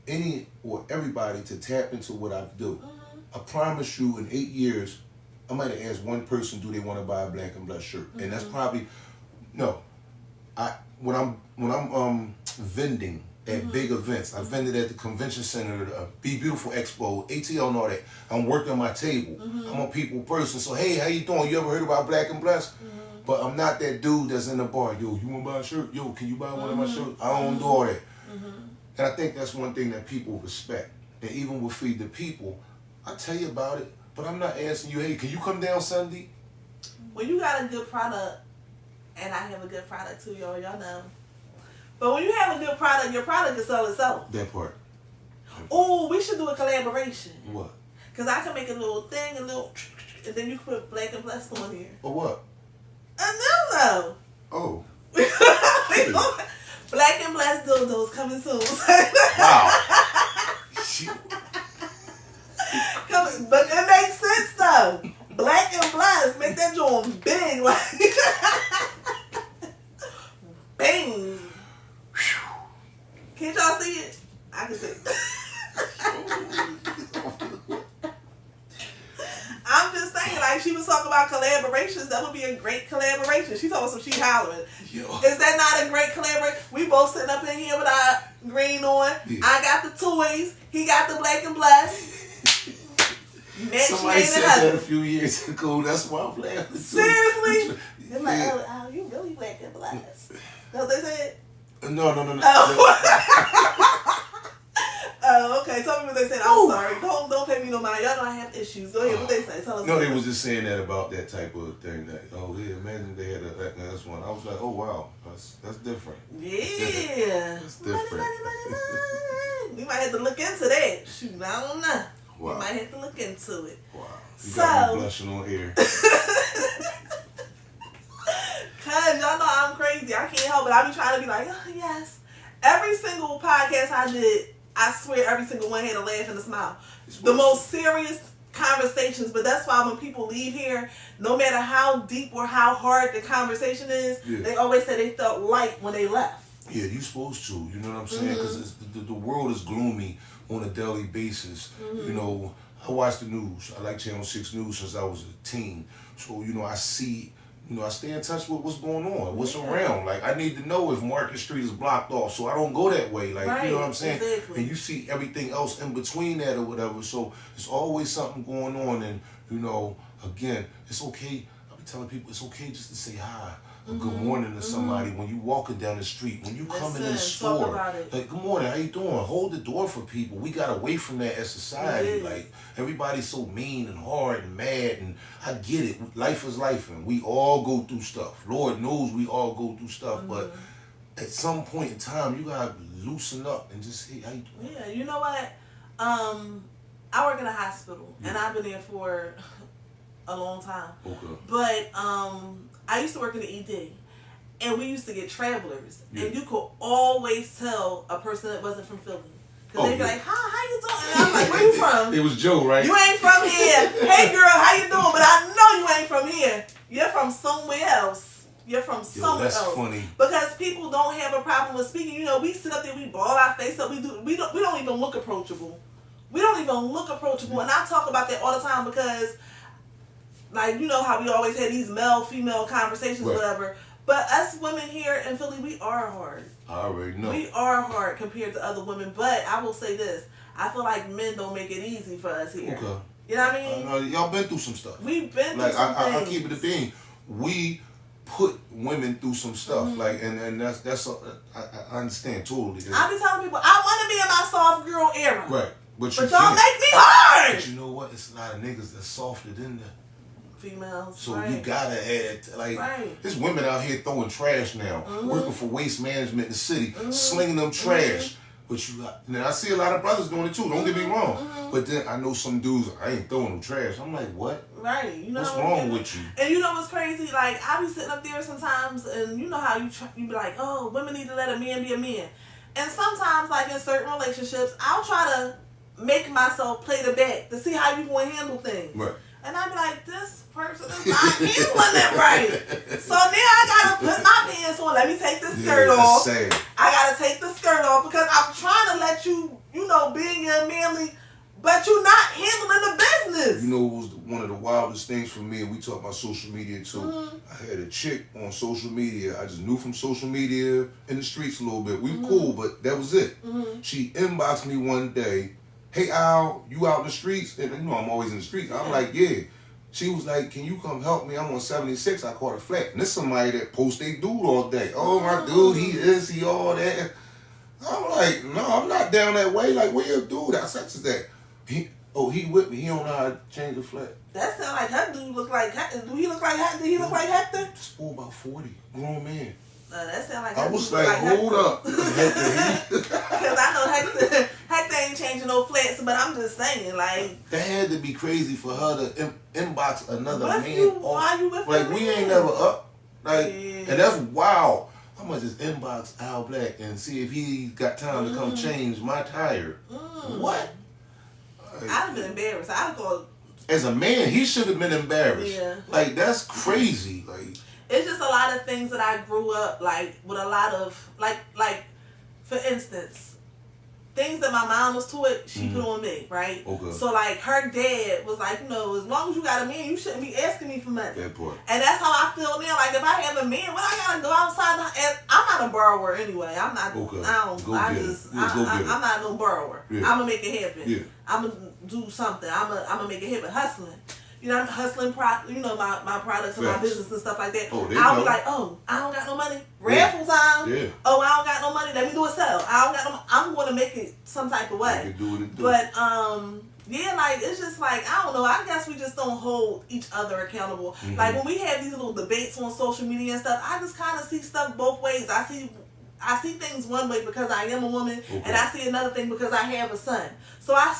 any or everybody to tap into what I do. I promise you, in 8 years, I might have asked one person, do they want to buy a Black and Blessed shirt? And that's probably, no. When I'm vending at big events, I vended at the convention center, the Be Beautiful Expo, ATL and all that. I'm working my table. I'm a people person. So, hey, how you doing? You ever heard about Black and Blessed? But I'm not that dude that's in the bar. Yo, you want to buy a shirt? Yo, can you buy one of my shirts? I don't do all that. And I think that's one thing that people respect. And even with Feed the People, I tell you about it, but I'm not asking you, hey, can you come down Sunday? Well, you got a good product, and I have a good product too, y'all know. But when you have a good product, your product can sell itself. That part. Oh, we should do a collaboration. What? Because I can make a little thing, and then you can put Black and Blessed on here. Or what? No. Oh. Black and Blessed dildos coming soon. Wow. But it makes sense though. Black and Blessed, make that joint big, like bang. Can't y'all see it? I can see it. I'm just saying, like, she was talking about collaborations. That would be a great collaboration. She told us some she hollering. Yo. Is that not a great collaboration? We both sitting up in here with our green on. Yeah. I got the toys. He got the Black and Blessed. Somebody said that a few years ago. That's why I'm laughing. Seriously? They're like, oh, you really Black and Blessed. That's what they said? No. Oh, okay. Tell me what they said. I'm sorry. Don't pay me no mind. Y'all know I have issues. Go ahead. What they say? Tell us. No, they was just saying that about that type of thing. That imagine they had that's one. I was like, oh wow, that's different. Yeah. That's different. Money. We might have to look into that. Shoot, I don't know. Wow. We might have to look into it. Wow. You got me blushing on air. Cause y'all know I'm crazy. I can't help it. I be trying to be like, oh yes. Every single podcast I did, I swear every single one had a laugh and a smile. The most serious conversations, but that's why when people leave here, no matter how deep or how hard the conversation is, they always say they felt light when they left. Yeah, you supposed to. You know what I'm saying? Because the world is gloomy on a daily basis. You know, I watch the news. I like Channel 6 News since I was a teen. So, you know, I see, you know, I stay in touch with what's going on, what's around. Like, I need to know if Market Street is blocked off so I don't go that way. Like, you know what I'm saying? Exactly. And you see everything else in between that or whatever. So, there's always something going on. And, you know, again, it's okay. I be telling people it's okay just to say hi. Or good morning to somebody when you walking down the street, when you come in the store. Like, good morning, how you doing? Hold the door for people. We got away from that as society. Like, everybody's so mean and hard and mad, and I get it. Life is life, and we all go through stuff. Lord knows we all go through stuff, but at some point in time, you gotta loosen up and just, hey, how you doing? Yeah, you know what? I work in a hospital, and I've been there for a long time. Okay. But I used to work in the ED, and we used to get travelers, and you could always tell a person that wasn't from Philly. Because they'd be like, how you doing? And I'm like, where you from? It was Joe, right? You ain't from here. Hey, girl, how you doing? But I know you ain't from here. You're from somewhere else. You're from somewhere else. That's funny. Because people don't have a problem with speaking. You know, we sit up there, we ball our face up. We don't even look approachable. We don't even look approachable. And I talk about that all the time because, like, you know how we always had these male-female conversations or whatever. But us women here in Philly, we are hard. I already know. We are hard compared to other women. But I will say this. I feel like men don't make it easy for us here. Okay. You know what I mean? Y'all been through some stuff. We've been through some things. I keep it a thing. We put women through some stuff. Like, and that's I understand totally. I be telling people, I want to be in my soft girl era. Right. But y'all make me hard. But you know what? It's a lot of niggas that's softer than that. Females. So you gotta add, like, there's women out here throwing trash now, working for waste management in the city, slinging them trash. But you got, now I see a lot of brothers doing it too, don't get me wrong. But then I know some dudes, I ain't throwing them trash. I'm like, what? Right. You know what's wrong with you? And you know what's crazy? Like, I be sitting up there sometimes, and you know how you be like, oh, women need to let a man be a man. And sometimes, like in certain relationships, I'll try to make myself play the back to see how you going to handle things. Right. And I be like, this person is not handling it right. So now I gotta put my pants on. Let me take this skirt off. I gotta take the skirt off because I'm trying to let you, you know, being your manly, but you're not handling the business. You know, it was one of the wildest things for me, and we talk about social media too. I had a chick on social media. I just knew from social media in the streets a little bit. We were cool, but that was it. She inboxed me one day. Hey Al, you out in the streets? And you know I'm always in the streets. I'm like, yeah. She was like, can you come help me? I'm on 76. I caught a flat. And this somebody that posts they dude all day. Oh, my dude, he is, he all that. I'm like, no, I'm not down that way. Like, where your dude at? Such as that. He with me. He don't know how to change a flat. That sound like that dude look like, do he look like Hector? This boy about 40. Grown man. That sound like I was like, hold up. Because I know Hector ain't changing no flats, but I'm just saying, like, that had to be crazy for her to inbox another man. Why you with like, we ain't never up. Like, and that's wild. I'm gonna just inbox Al Black and see if he got time to come change my tire. What? I'd have been embarrassed. I'd have called. As a man, he should have been embarrassed. Yeah. Like, that's crazy. Like, it's just a lot of things that I grew up like with a lot of like for instance, things that my mom was taught, she put on me, right? Okay. So like her dad was like, you know, as long as you got a man, you shouldn't be asking me for money. That part. And that's how I feel now. Like if I have a man, when I gotta go outside, and I'm not a borrower anyway. I'm not. Okay. I'm not no borrower. Yeah. I'm gonna make it happen. Yeah. I'm gonna do something. I'm gonna make it happen. Hustling. You know, I'm hustling, you know, my products and my business and stuff like that. I'll be like, oh, I don't got no money. Raffle time. Yeah. Oh, I don't got no money. Let me do a sell. I don't got no. I'm going to make it some type of way. But yeah, like it's just like I don't know. I guess we just don't hold each other accountable. Like when we have these little debates on social media and stuff, I just kind of see stuff both ways. I see things one way because I am a woman, and I see another thing because I have a son. So I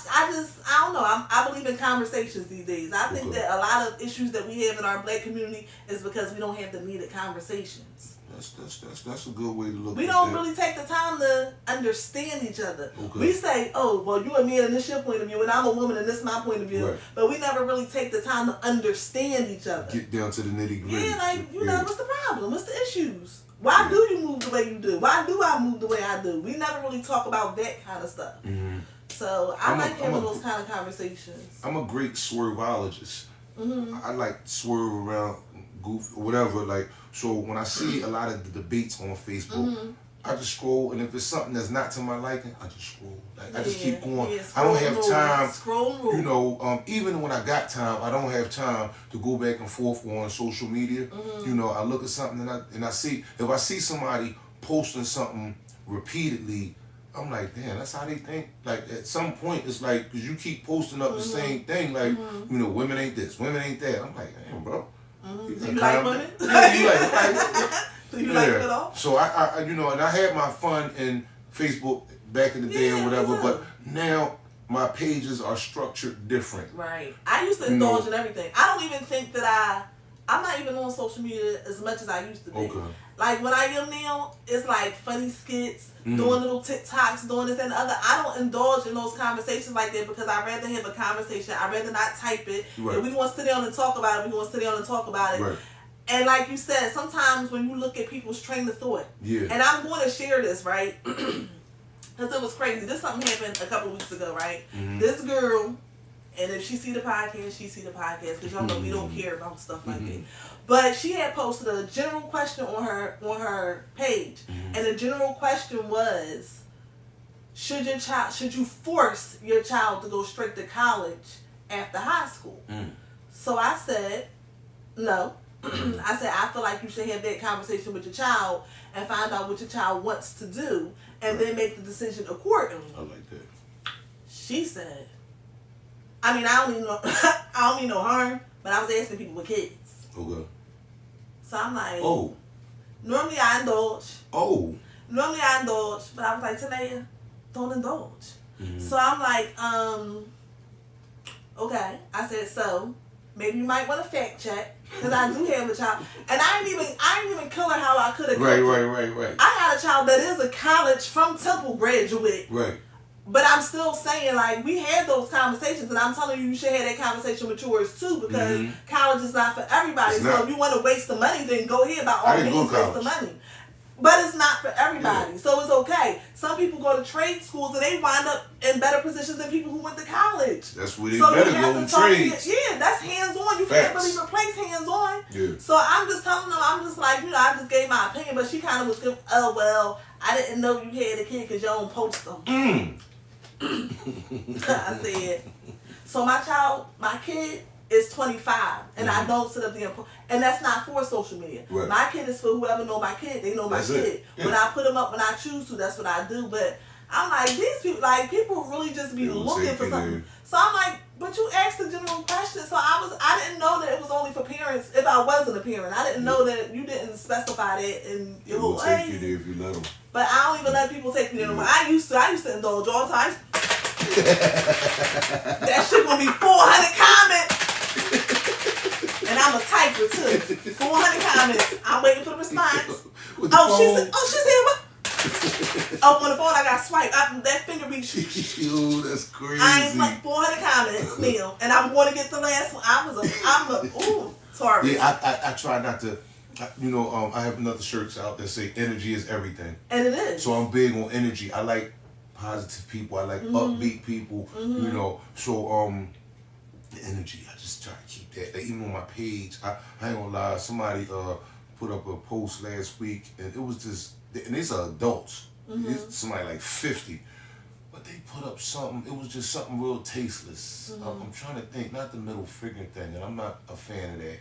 don't know. I believe in conversations these days. I think that a lot of issues that we have in our black community is because we don't have the needed conversations. That's a good way to look. We don't really take the time to understand each other. Okay. We say, "Oh, well, you a man and this your point of view, and I'm a woman and this my point of view," right. but we never really take the time to understand each other. Get down to the nitty gritty. Yeah, like you know, what's the problem? What's the issues? Why do you move the way you do? Why do I move the way I do? We never really talk about that kind of stuff. Mm-hmm. So I like having those kind of conversations. I'm a great swervologist. Mm-hmm. I like swerve around, goof, or whatever. Like, so when I see a lot of the debates on Facebook, Mm-hmm. I just scroll, and if it's something that's not to my liking, I just scroll. Like, I just keep going. Yeah, I don't have time. Scroll and roll. You know, even when I got time, I don't have time to go back and forth on social media. Mm-hmm. You know, I look at something and I see, if I see somebody posting something repeatedly, I'm like, damn, that's how they think. Like, at some point, it's like, because you keep posting up the same thing, like, you know, women ain't this, women ain't that. I'm like, damn, bro. Do you like women? Yeah, you like Do you like it all? So I you know, and I had my fun in Facebook back in the day or whatever, but now my pages are structured different. Right. I used to indulge in everything. I don't even think that I'm not even on social media as much as I used to be. Okay. Like when I am now, it's like funny skits, doing little TikToks, doing this and the other. I don't indulge in those conversations like that because I'd rather have a conversation. I'd rather not type it. Right. If we want to sit down and talk about it, we want to sit down and talk about it. Right. And like you said, sometimes when you look at people's train of thought, and I'm going to share this, right? Because it was crazy. This something happened a couple weeks ago, right? This girl, and if she see the podcast, she see the podcast, because y'all know we don't care about stuff like that. But she had posted a general question on her page, and the general question was, should you force your child to go straight to college after high school? So I said, no. I said, I feel like you should have that conversation with your child and find out what your child wants to do, and then make the decision accordingly. I like that. She said, I mean, I don't mean no harm, but I was asking people with kids. Okay. So I'm like, oh. Normally I indulge. Oh. Normally I indulge, but I was like, Tahnia, don't indulge. So I'm like, okay. I said, so maybe you might want to fact check, because I do have a child, and I ain't even kill her how I could have. Right. I got a child that is a college from Temple graduate. Right. But I'm still saying, like, we had those conversations, and I'm telling you should have that conversation with yours too, because college is not for everybody. So if you want to waste the money, then go ahead by all means, waste the money. But it's not for everybody, so it's okay. Some people go to trade schools and they wind up in better positions than people who went to college. That's where they better go in trades. Yeah, that's hands-on. You can't really replace hands-on. Yeah. So I'm just telling them, I'm just like, I just gave my opinion, but she kind of was giving, oh, well, I didn't know you had a kid because you don't post them. I said, so my kid is 25, and I don't sit up there and that's not for social media. Right. My kid is for whoever know my kid. They know my kid. Yeah. When I put them up when I choose to, that's what I do. But I'm like, these people, like, people really just be looking for something. So I'm like, but you asked the general question. So I didn't know that it was only for parents. If I wasn't a parent, I didn't know that you didn't specify that in your whole take you there if you let them. But I don't even let people take me there. I used to indulge all the time. That shit gonna be 400 comments. And I'm a typer too. 400 comments. I'm waiting for the response. She said what? On the phone I got swiped. That finger be Yo, that's crazy. I ain't like 400 comments still. And I'm gonna get the last one. Sorry. Yeah, I try not to. I have another shirts out that say energy is everything. And it is. So I'm big on energy. I like positive people. I like upbeat people. So the energy, I just try to keep that. Like, even on my page, I ain't gonna lie, somebody put up a post last week, and it was just, and these are adults. It's somebody like 50. But they put up something, it was just something real tasteless. I'm trying to think, not the middle finger thing, and I'm not a fan of that.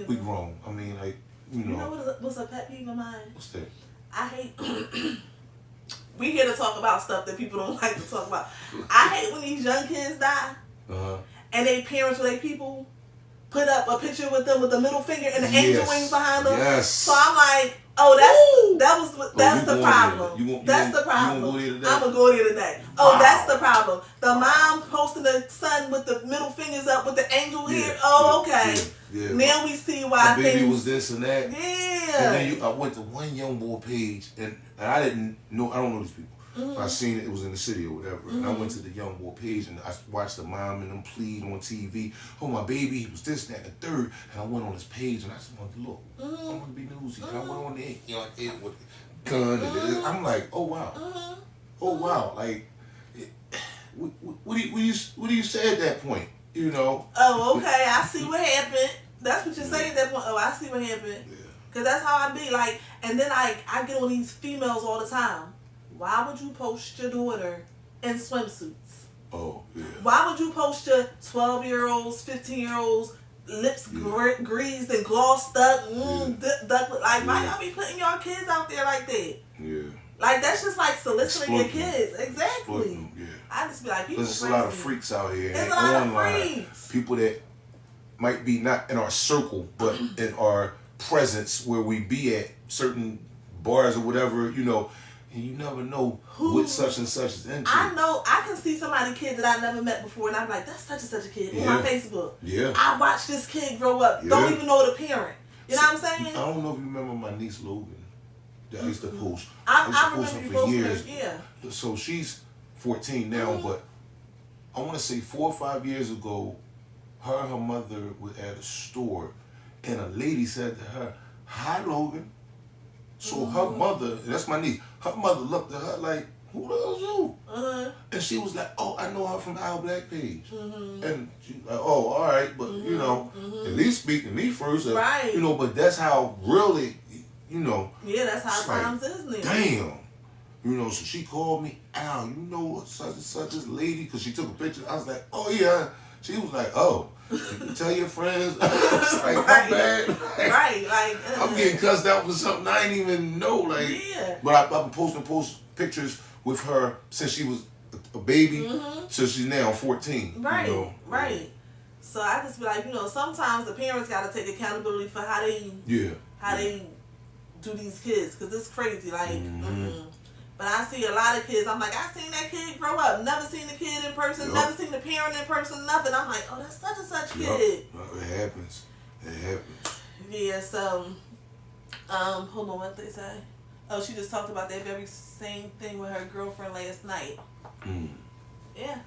We grown. I mean, like, You know what's a pet peeve of mine? What's that? I hate... We here to talk about stuff that people don't like to talk about. I hate when these young kids die, and their parents or their people put up a picture with them with the middle finger and the angel wings behind them. Yes. So I'm like, that's the problem. That's the problem. I'm gonna go there today. Oh, that's the problem. The mom posting the son with the middle fingers up with the angel here. Oh, okay. Yeah. Now we see why the baby was this and that. Yeah, And then I went to one young boy page, and I don't know these people. I seen it was in the city or whatever. And I went to the young boy page and I watched the mom and them plead on TV. Oh, my baby, he was this, that, and the third. And I went on his page and I just wanted to look. I want to be nosy. And I went on there, you know, it with the gun. And I'm like, oh, wow. Oh, wow. Like, what do you say at that point? You know? Oh, okay. I see what happened. That's what you're saying at that point. Oh, I see what happened. Because that's how I be. Like, and then I get on these females all the time. Why would you post your daughter in swimsuits? Oh, yeah. Why would you post your 12-year-olds, 15-year-olds, lips greased and glossed up, like, why y'all be putting y'all kids out there like that? Yeah. Like, that's just like soliciting your kids. Exactly. Yeah. I just be like, people there's a lot of freaks out here. There's a lot of freaks. People that might be not in our circle, but in our presence where we be at certain bars or whatever, you know. And you never know what such and such is into. I know. I can see somebody's kid that I never met before, and I'm like, that's such and such a kid on my Facebook. Yeah. I watched this kid grow up. Don't even know the parent. You know what I'm saying? I don't know if you remember my niece Logan. That I used to post. I used to remember post you her for posting years. her. Yeah. So she's 14 now, but I want to say 4 or 5 years ago, her and her mother were at a store, and a lady said to her, "Hi, Logan." So her mother, and that's my niece, her mother looked at her like, "Who the hell's you?" And she was like, "Oh, I know her from our Black page." And she like, "Oh, all right, but you know, at least speak to me first, right? You know, but that's how really, you know." Yeah, that's how times is now. Damn. You know, so she called me, "Al, you know such and such this lady?" Because she took a picture. I was like, "Oh, yeah." She was like, "Oh, you tell your friends." I was like, "My bad." Right, like. I'm getting cussed out for something I didn't even know. Like, but I've been posting pictures with her since she was a baby, so she's now 14. Right, you know? right. So I just be like, you know, sometimes the parents got to take accountability for how they do these kids, because it's crazy. Like, but I see a lot of kids. I'm like, I seen that kid grow up. Never seen the kid in person. Never seen the parent in person. Nothing. I'm like, oh, that's such and such kid. It happens. It happens. Yeah. So, hold on. What they say? Oh, she just talked about that very same thing with her girlfriend last night. Yeah.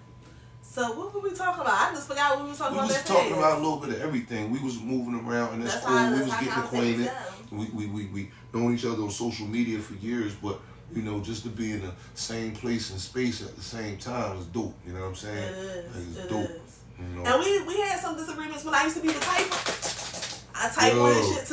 So what were we talking about? I just forgot what we were talking about. We was talking about a little bit of everything. We was moving around in the school. We was getting acquainted. We known each other on social media for years, but you know, just to be in the same place and space at the same time is dope. You know what I'm saying? It is. It's dope. You know? And we had some disagreements when I used to be the typer. I type one and shit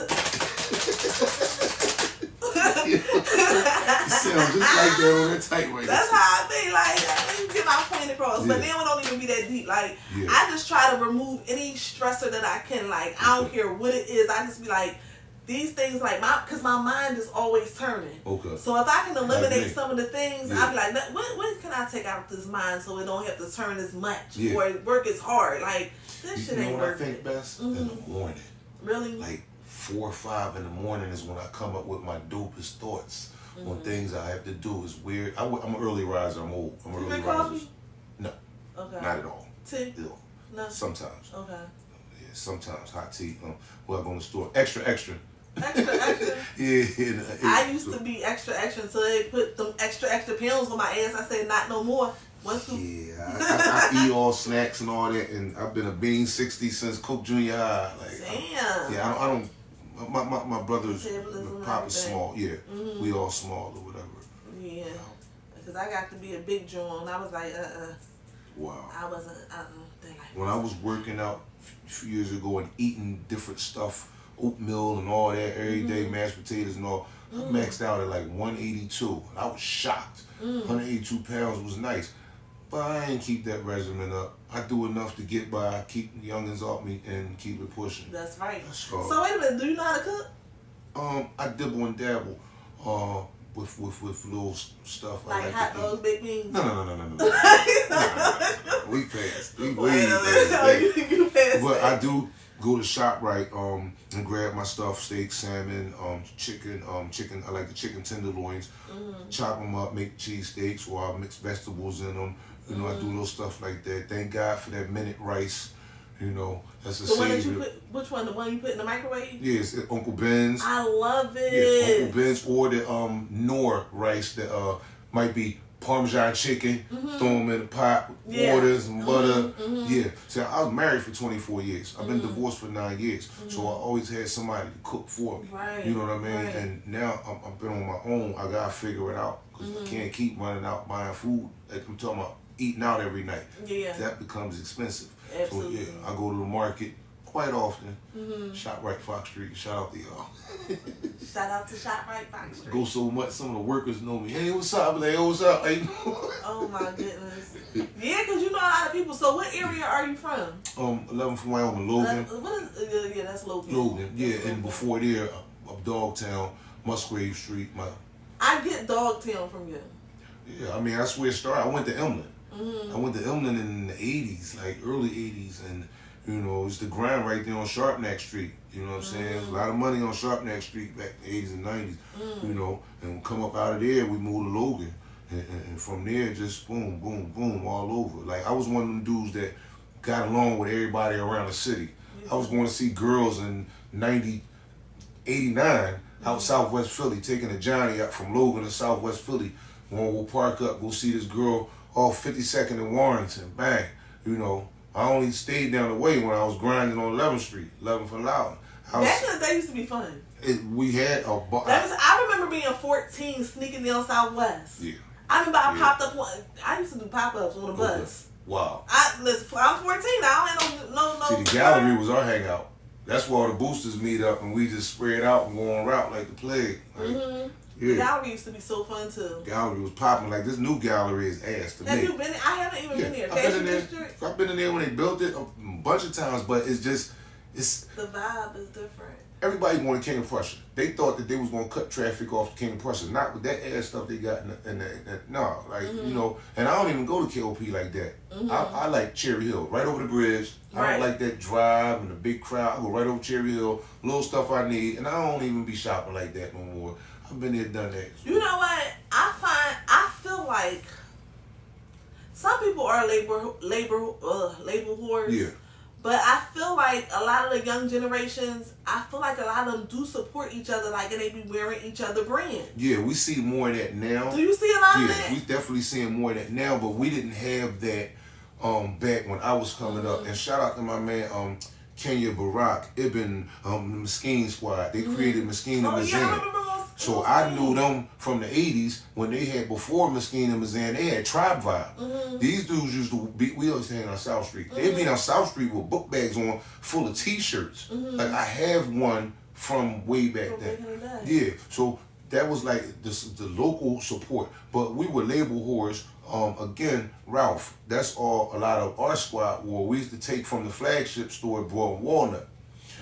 You sound just like that on that typewriter. That's how I be. Like, I didn't get my point across. But then it don't even be that deep. Like, I just try to remove any stressor that I can. Like, I don't care what it is. I just be like, these things, like, because my mind is always turning. Okay. So if I can eliminate some of the things, I'll be like, what can I take out of this mind so it don't have to turn as much or work as hard? Like, this shit ain't working. You know what I think best? In the morning. Really? Like 4 or 5 in the morning is when I come up with my dopest thoughts on things I have to do. It's weird. I'm an early riser. I'm old. I'm an early riser. Coffee? No. Okay. Not at all. Tea? No. Sometimes. Okay. Yeah, sometimes hot tea. Well, I go in the store. Extra. Extra. Yeah. I used to be extra until they put them extra pounds on my ass. I said, not no more. Yeah, I eat all snacks and all that, and I've been a bean 60 since Coke Junior High. Like, damn. Yeah, I don't. My brother's pop is small. Yeah, we all small or whatever. Yeah, because I got to be a big John. I was like, Wow. I wasn't. When I was working out a few years ago and eating different stuff, oatmeal and all that every day, mashed potatoes and all, I maxed out at like 182. I was shocked. 182 pounds was nice. But I ain't keep that regimen up. I do enough to get by, keep the youngins off me, and keep it pushing. That's right. So wait a minute, do you know how to cook? I dibble and dabble with little stuff. Like I like hot dogs, baked beans? No. We passed. We way past. You passed. But I do go to ShopRite and grab my stuff: steak, salmon, chicken. I like the chicken tenderloins. Chop them up, make cheesesteaks, or I mix vegetables in them. You know, I do little stuff like that. Thank God for that minute rice. You know, that's a The one that you savior. put, which one? The one you put in the microwave? Yes, Uncle Ben's. I love it. Yeah, Uncle Ben's, or the Nor rice that might be Parmesan chicken, throw them in the pot with waters and butter. Yeah. So I was married for 24 years. I've been divorced for 9 years. So I always had somebody to cook for me. Right. You know what I mean? Right. And now I've been on my own. I gotta figure it out because I can't keep running out buying food. Like I'm talking about eating out every night. Yeah. That becomes expensive. Absolutely. So yeah, I go to the market quite often. ShopRite Fox Street. Shout out to y'all. Shout out to ShopRite Fox Street. Go so much, some of the workers know me. Hey, what's up? I'm like, hey, what's up? Hey. Oh my goodness. Yeah, because you know a lot of people. So what area are you from? 11 from Wyoming, Logan. What is, yeah, that's Logan. Logan, yeah, That's and Logan. before there, up Dogtown, Musgrave Street. I get Dogtown from you. Yeah, I mean, that's where it started. I went to Emlyn. I went to Emlyn in the 80s, like early 80s, and you know, it's the grind right there on Sharpnack Street. You know what I'm saying? There's a lot of money on Sharpnack Street back in the 80s and 90s. You know, and we come up out of there, we moved to Logan. And from there, just boom, boom, boom, all over. Like, I was one of them dudes that got along with everybody around the city. I was going to see girls in 89 out Southwest Philly, taking a Johnny up from Logan to Southwest Philly. We'll park up, go see this girl off 52nd and Warrington. Bang. You know, I only stayed down the way when I was grinding on 11th Street, 11th and Loudon. Back in the day used to be fun. We had a bar. I remember being 14 sneaking down Southwest. Yeah. I remember I popped up I used to do pop-ups on the bus. Wow. Listen, I'm 14. I don't have no. See, the gallery was our hangout. That's where all the boosters meet up and we just spread out and go on route like the plague. Like, The gallery used to be so fun too. Gallery was popping. Like, this new gallery is ass to me. Have you been? I haven't even been there. Fashion District. I've been in there when they built it a bunch of times, but it's just, the vibe is different. Everybody wanted King of Prussia. They thought that they was gonna cut traffic off King of Prussia, not with that ass stuff they got in that. No, like you know. And I don't even go to KOP like that. I like Cherry Hill, right over the bridge. I don't like that drive and the big crowd. I go right over Cherry Hill, little stuff I need, and I don't even be shopping like that no more. I've been there, done that. You know what? I feel like some people are labor whores. Yeah. But I feel like a lot of the young generations, I feel like a lot of them do support each other, like, and they be wearing each other brands. Yeah, we see more of that now. Do you see a lot of that? Yeah, we definitely seeing more of that now, but we didn't have that back when I was coming up. And shout out to my man Kenya Barak Ibn the Mesquite Squad. They created Mesquite and Mazan. Yeah, I remember those. So I knew them from the 80s when they had, before Mesquite and Mazan, they had Tribe Vibe. These dudes used to be, we always hang on South Street. They'd be on South Street with book bags on full of t-shirts. Like, I have one from way back then. Yeah, so that was like the local support. But we were label whores. Again, Ralph, that's all a lot of our squad wore. We used to take from the flagship store, Broad Walnut.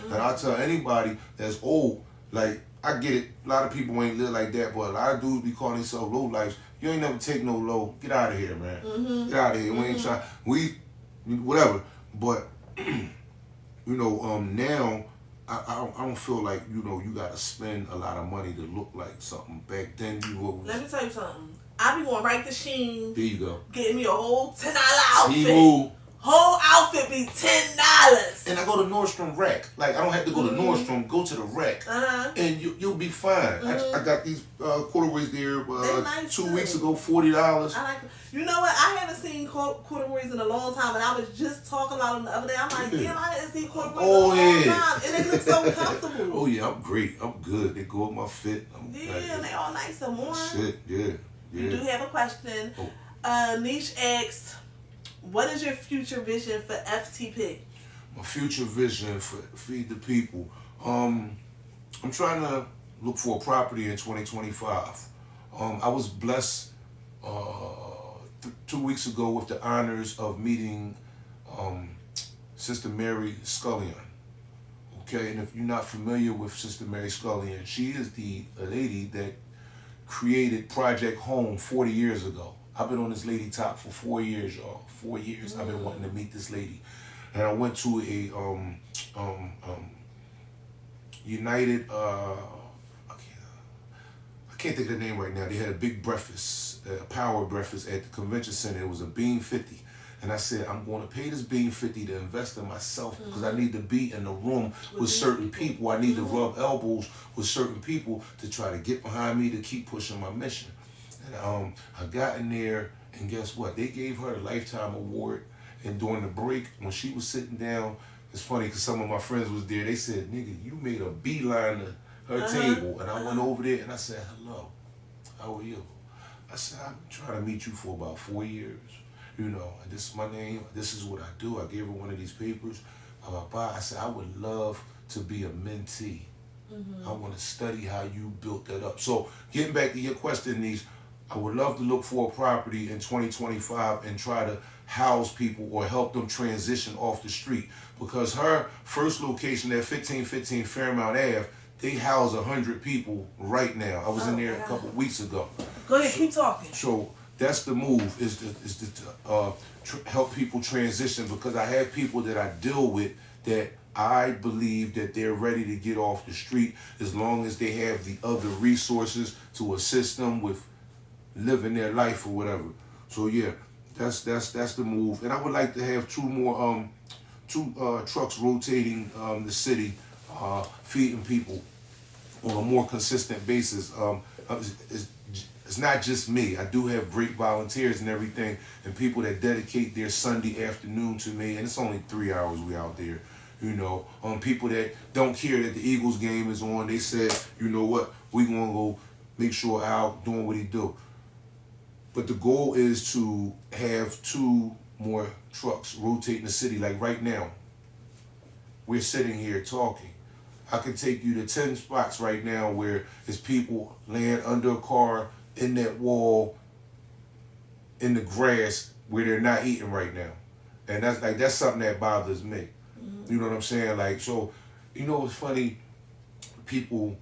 And I tell anybody that's old, like, I get it, a lot of people ain't live like that, but a lot of dudes be calling themselves low lifes. You ain't never take no low. Get out of here, man. Get out of here. We ain't trying. Whatever. But, you know, now, I don't feel like, you know, you got to spend a lot of money to look like something. Back then, you always... Let me tell you something. I be going right to Shein. There you go. Getting me a whole $10 outfit. Timu. Whole outfit be $10. And I go to Nordstrom Rack. Like, I don't have to go to Nordstrom. Go to the Rack. And you'll be fine. I got these corduroys there nice 2 too. weeks ago, $40. I like. You know what? I haven't seen corduroys in a long time, and I was just talking about them the other day. I'm like, damn, I didn't see corduroys in a long time, and they look so comfortable. Oh yeah, I'm great. I'm good. They go with my fit. And they all nice and warm. Shit, yeah. You do have a question. Niche asks, what is your future vision for FTP? My future vision for Feed the People. I'm trying to look for a property in 2025. I was blessed 2 weeks ago with the honors of meeting Sister Mary Scullion. Okay, and if you're not familiar with Sister Mary Scullion, she is the lady that created Project Home 40 years ago. I've been on this lady top for 4 years, y'all. 4 years I've been wanting to meet this lady. And I went to a United, I can't think of the name right now. They had a big breakfast, a power breakfast at the convention center. It was a Beam 50. And I said, I'm going to pay this bean 50 to invest in myself because I need to be in the room with certain people. I need to rub elbows with certain people to try to get behind me to keep pushing my mission. And I got in there, and guess what? They gave her a Lifetime Award. And during the break, when she was sitting down, it's funny because some of my friends was there. They said, nigga, you made a beeline to her table. And I went over there and I said, hello, how are you? I said, I've been trying to meet you for about 4 years. You know, this is my name. This is what I do. I gave her one of these papers. I said, I would love to be a mentee. I want to study how you built that up. So getting back to your question, Niece, I would love to look for a property in 2025 and try to house people or help them transition off the street. Because her first location at 1515 Fairmount Ave, they house 100 people right now. I was in there a couple of weeks ago. Go ahead, keep talking. So that's the move, is to help people transition, because I have people that I deal with that I believe that they're ready to get off the street as long as they have the other resources to assist them with living their life or whatever. So yeah, that's the move. And I would like to have two trucks rotating the city, feeding people on a more consistent basis. It's not just me. I do have great volunteers and everything, and people that dedicate their Sunday afternoon to me, and it's only 3 hours we out there. You know, people that don't care that the Eagles game is on, they said, you know what, we gonna go make sure Al doing what he do. But the goal is to have 2 more trucks rotating the city. Like right now, we're sitting here talking. I could take you to 10 spots right now where there's people laying under a car, in that wall, in the grass, where they're not eating right now. And that's something that bothers me. You know what I'm saying? Like, so, you know what's funny? People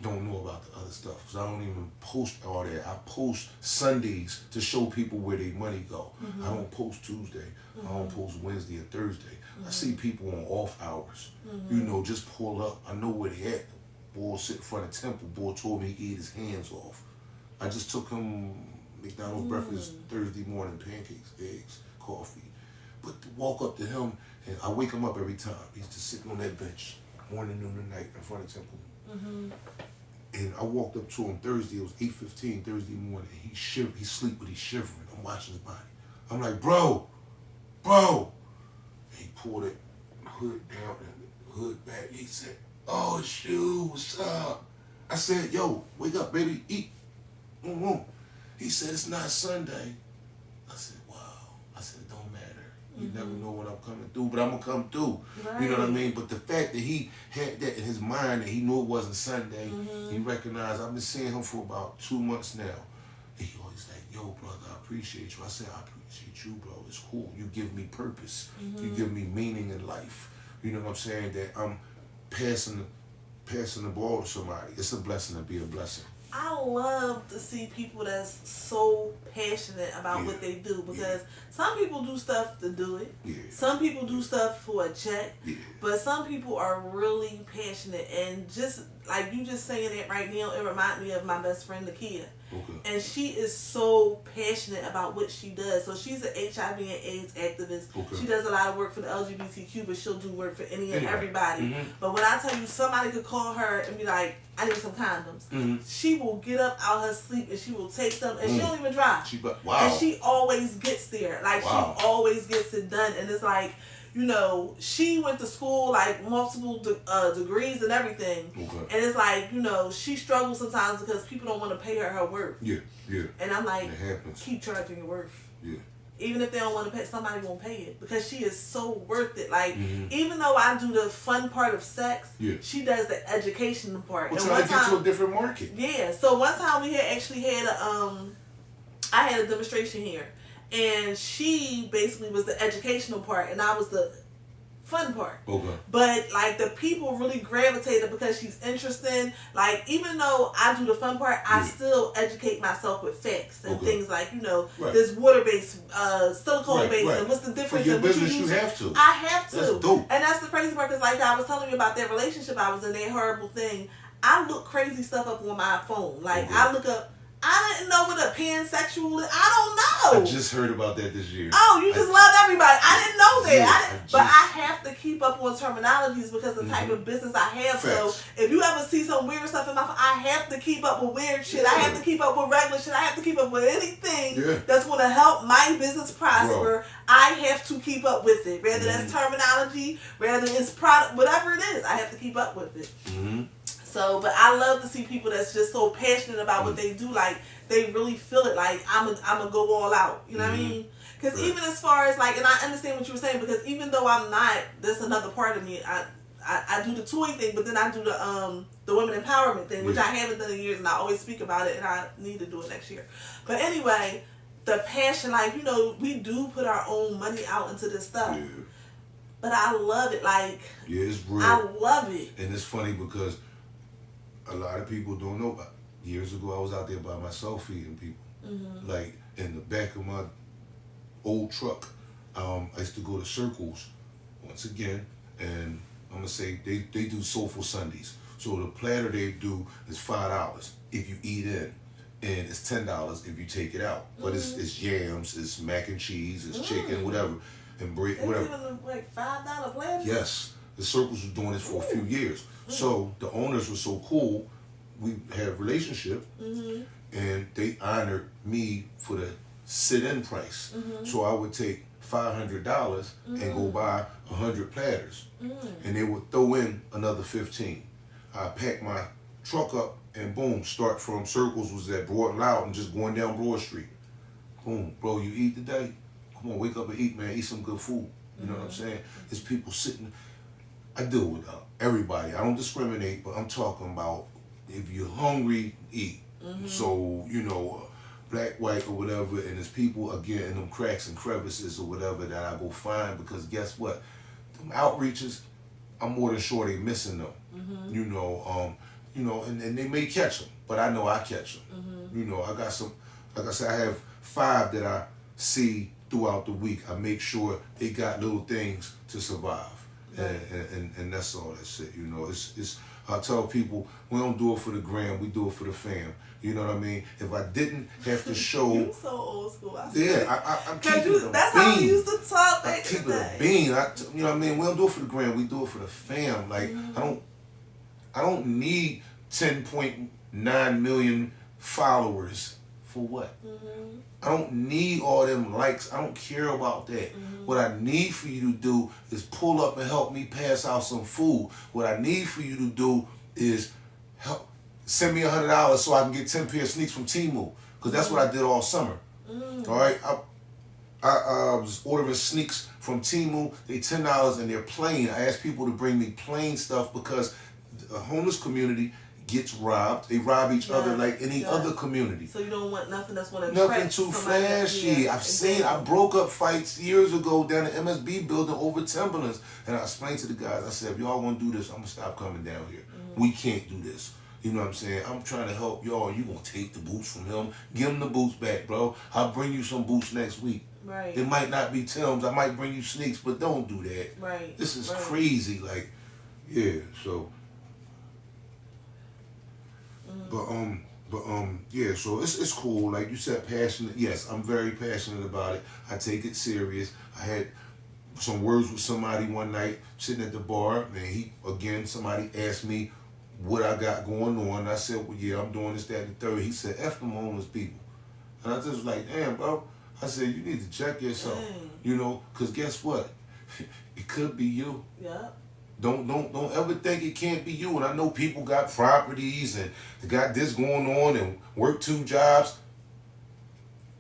don't know about the other stuff, because I don't even post all that. I post Sundays to show people where their money go. I don't post Tuesday. I don't post Wednesday or Thursday. I see people on off hours. You know, just pull up. I know where they at. Boy sit in front of Temple. Boy told me he ate his hands off. I just took him McDonald's breakfast Thursday morning, pancakes, eggs, coffee. But to walk up to him, and I wake him up every time. He's just sitting on that bench, morning, noon, and night, in front of Temple. And I walked up to him Thursday. It was 8:15 Thursday morning. He sleep, but he's shivering. I'm watching his body. I'm like, bro. And he pulled it hood down and the hood back. He said, oh, shoot, what's up? I said, yo, wake up, baby, eat. He said, it's not Sunday. I said, wow. I said, it don't matter. You never know when I'm coming through, but I'm going to come through. Right. You know what I mean? But the fact that he had that in his mind, that he knew it wasn't Sunday, he recognized. I've been seeing him for about 2 months now. He always like, yo, brother, I appreciate you. I said, I appreciate you, bro. It's cool. You give me purpose. You give me meaning in life. You know what I'm saying? That I'm passing the ball to somebody. It's a blessing to be a blessing. I love to see people that's so passionate about what they do, because some people do stuff to do it. Some people do stuff for a check. But some people are really passionate, and just like you just saying it right now, it reminds me of my best friend Nakia. And she is so passionate about what she does. So she's an HIV and AIDS activist. She does a lot of work for the LGBTQ, but she'll do work for any and everybody. But when I tell you, somebody could call her and be like, I need some condoms. She will get up out her sleep and she will take them, and she don't even drive. And she always gets there. Like, she always gets it done. And it's like, you know, she went to school, like, multiple degrees and everything. And it's like, you know, she struggles sometimes because people don't want to pay her worth. And I'm like, keep charging your worth. Even if they don't want to pay, somebody won't pay it, because she is so worth it. Like, even though I do the fun part of sex, she does the educational part. Well, trying to get to a different market. So one time we had I had a demonstration here, and she basically was the educational part, and I was the fun part. But like, the people really gravitated because she's interesting. Like, even though I do the fun part, I still educate myself with facts and things like, you know, this water-based, silicone-based, and what's the difference? For your business, you have to. I have to. That's dope. And that's the crazy part, because like I was telling you about that relationship I was in, that horrible thing. I look crazy stuff up on my phone. Like, I look up, I I didn't know what a pansexual is. I don't know. I just heard about that this year. Oh, you just love everybody. I didn't know that. Yeah, but I have to keep up on terminologies because of the type of business I have. Facts. So if you ever see some weird stuff in my phone, I have to keep up with weird shit. I have to keep up with regular shit. I have to keep up with anything that's going to help my business prosper. Bro. I have to keep up with it. Whether that's terminology, whether it's product, whatever it is, I have to keep up with it. So, but I love to see people that's just so passionate about what they do. Like, they really feel it. Like, I'm going to go all out. You know what I mean? Because even as far as, like, and I understand what you were saying, because even though I'm not, that's another part of me. I do the toy thing, but then I do the women empowerment thing, which I haven't done in years, and I always speak about it, and I need to do it next year. But anyway, the passion, like, you know, we do put our own money out into this stuff. Yeah. But I love it. Like, yeah, it's real. I love it. And it's funny because a lot of people don't know about it. Years ago, I was out there by myself feeding people. Like, in the back of my old truck, I used to go to Circles, once again, and I'm going to say they do Soulful Sundays. So the platter they do is $5 if you eat in, and it's $10 if you take it out. But it's yams, it's mac and cheese, it's chicken, whatever, and bread, whatever. Even like $5 platters? Yes. The Circles was doing this for a few years. So the owners were so cool. We had a relationship, and they honored me for the sit-in price. So I would take $500 and go buy 100 platters, and they would throw in another 15. I pack my truck up, and boom, start from Circles was at Broad and Loud and just going down Broad Street. Boom, bro, you eat today? Come on, wake up and eat, man. Eat some good food. You know what I'm saying? There's people sitting. I deal with everybody. I don't discriminate, but I'm talking about if you're hungry, eat. So, you know, black, white, or whatever, and there's people, again, in them cracks and crevices or whatever that I go find, because guess what? Them outreaches, I'm more than sure they missing them. You know, and they may catch them, but I know I catch them. You know, I got some, like I said, I have 5 that I see throughout the week. I make sure they got little things to survive. And that's all that's it. You know, it's I tell people, we don't do it for the gram, we do it for the fam. You know what I mean? If I didn't have to show, you so old school. I'm keeping it a that's bean. how we used to talk back I keep in the it a day. bean. You know what I mean? We don't do it for the gram, we do it for the fam. Like I don't need 10.9 million followers for what? I don't need all them likes. I don't care about that. What I need for you to do is pull up and help me pass out some food. What I need for you to do is send me $100 so I can get 10 pair of sneaks from Temu, because that's what I did all summer. All right, I was ordering sneaks from Temu. They $10 and they're plain. I asked people to bring me plain stuff because the homeless community gets robbed. They rob each other like any other community. So you don't want nothing that's going to nothing too flashy. I've seen. I broke up fights years ago down the MSB building over Timberlands, and I explained to the guys. I said, if y'all want to do this, I'm gonna stop coming down here. We can't do this. You know what I'm saying? I'm trying to help y'all. You gonna take the boots from him? Give him the boots back, bro. I'll bring you some boots next week. Right. It might not be Tim's. I might bring you sneaks, but don't do that. Right. This is crazy. Like, yeah. So. Yeah, so it's cool. Like you said, passionate. Yes, I'm very passionate about it. I take it serious. I had some words with somebody one night sitting at the bar, and somebody asked me what I got going on. I said, well, yeah, I'm doing this, that, and the third. He said, F them homeless people. And I just was like, damn, bro. I said, you need to check yourself. You know, because guess what? It could be you. Yeah. Don't ever think it can't be you. And I know people got properties and they got this going on and work 2 jobs.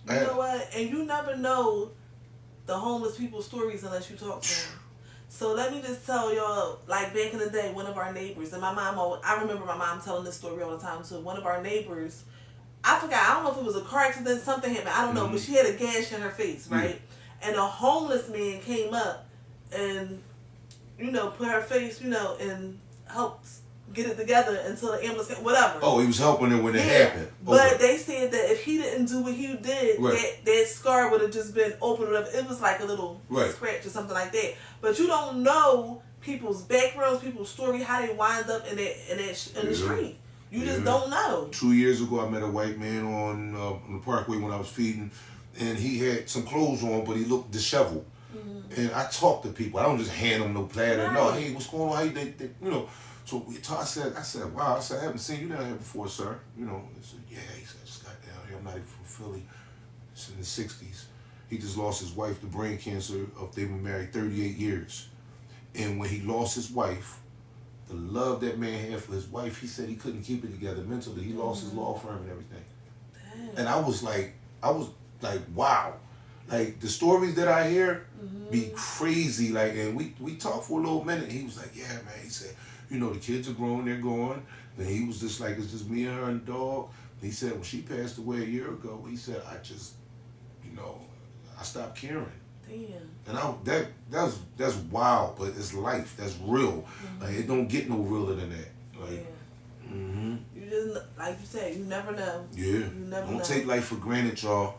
You know what? And you never know the homeless people's stories unless you talk to them. So let me just tell y'all, like back in the day, one of our neighbors, and I remember my mom telling this story all the time too. One of our neighbors, I forgot, I don't know if it was a car accident, something happened, I don't know, but she had a gash in her face, right? And a homeless man came up and, you know, put her face, you know, and helped get it together until the ambulance came, whatever. Oh, he was helping her when it happened. But they said that if he didn't do what he did, that scar would have just been open. It was like a little scratch or something like that. But you don't know people's backgrounds, people's story, how they wind up in the street. You just don't know. 2 years ago, I met a white man on the Parkway when I was feeding, and he had some clothes on, but he looked disheveled. And I talk to people. I don't just hand them no platter. Right. No, hey, what's going on? How you, you know? So we talk, I said, wow. I said, I haven't seen you down here before, sir. You know, he said, yeah. He said, I just got down here. I'm not even from Philly. It's in the 60s. He just lost his wife to brain cancer. They've been married 38 years. And when he lost his wife, the love that man had for his wife, he said he couldn't keep it together mentally. He lost his law firm and everything. Damn. And I was like, wow. Like, the stories that I hear be crazy. Like, and we talked for a little minute. He was like, yeah, man. He said, you know, the kids are grown, they're gone. And he was just like, it's just me and her and the dog. And he said, when she passed away a year ago, he said, I just, you know, I stopped caring. Damn. And that's wild, but it's life. That's real. Like, it don't get no realer than that. Like, you just, like you said, you never know. Yeah. You never know. Don't take life for granted, y'all.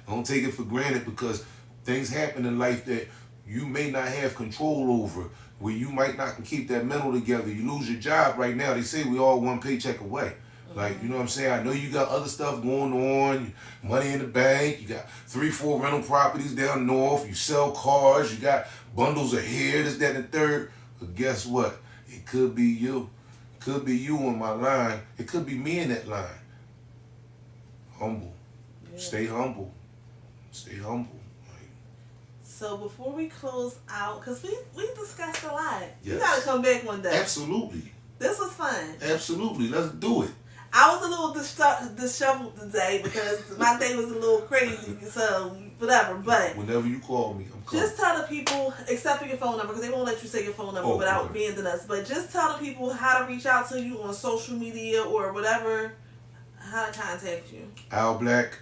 Don't take it for granted, because things happen in life that you may not have control over, where you might not can keep that mental together. You lose your job right now. They say we all one paycheck away. Like, you know what I'm saying? I know you got other stuff going on, money in the bank, you got 3-4 rental properties down north, you sell cars, you got bundles of hair, this, that, and the third. But guess what? It could be you. It could be you on my line. It could be me in that line. Humble. Yeah. Stay humble. Stay humble. So before we close out, because we discussed a lot. Yes. You got to come back one day. Absolutely. This was fun. Absolutely. Let's do it. I was a little disheveled today because my day was a little crazy, so whatever. But whenever you call me, I'm coming. Just tell the people, except for your phone number, because they won't let you say your phone number without abandoning us. But just tell the people how to reach out to you on social media or whatever, how to contact you. Al Black,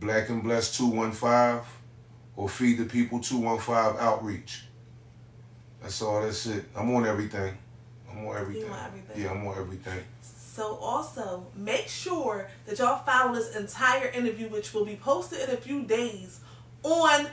Black and Blessed 215, or Feed the People 215 Outreach. That's all. That's it. I'm on everything. I'm on everything. You on everything? Yeah, I'm on everything. So also, make sure that y'all follow this entire interview, which will be posted in a few days on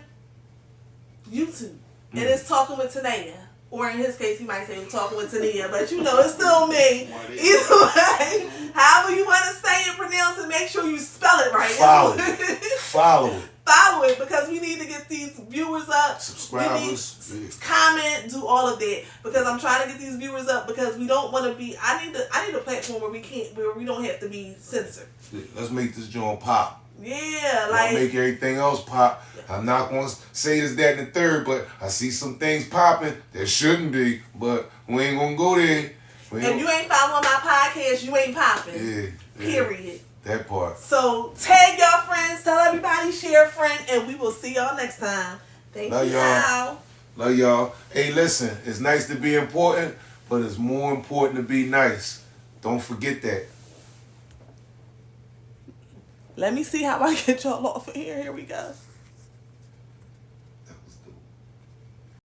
YouTube. And it's Talking with Tahnia. Or in his case, he might say Talking with Tahnia, but you know, it's still me. Either way, however you want to say and pronounce it, make sure you spell it right. Follow it. Follow it. Follow it, because we need to get these viewers up. Subscribers. Comment, do all of that, because I'm trying to get these viewers up, because we don't want to be. I need a platform where we don't have to be censored. Let's make this joint pop. Yeah, like I'll make everything else pop. I'm not going to say this, that, and the third, but I see some things popping that shouldn't be, but we ain't going to go there. If you ain't following my podcast, you ain't popping. Yeah. Period. That part. So tag y'all friends, tell everybody, share a friend, and we will see y'all next time. Thank you. Love y'all. Hey, listen, it's nice to be important, but it's more important to be nice. Don't forget that. Let me see how I get y'all off of here. Here we go.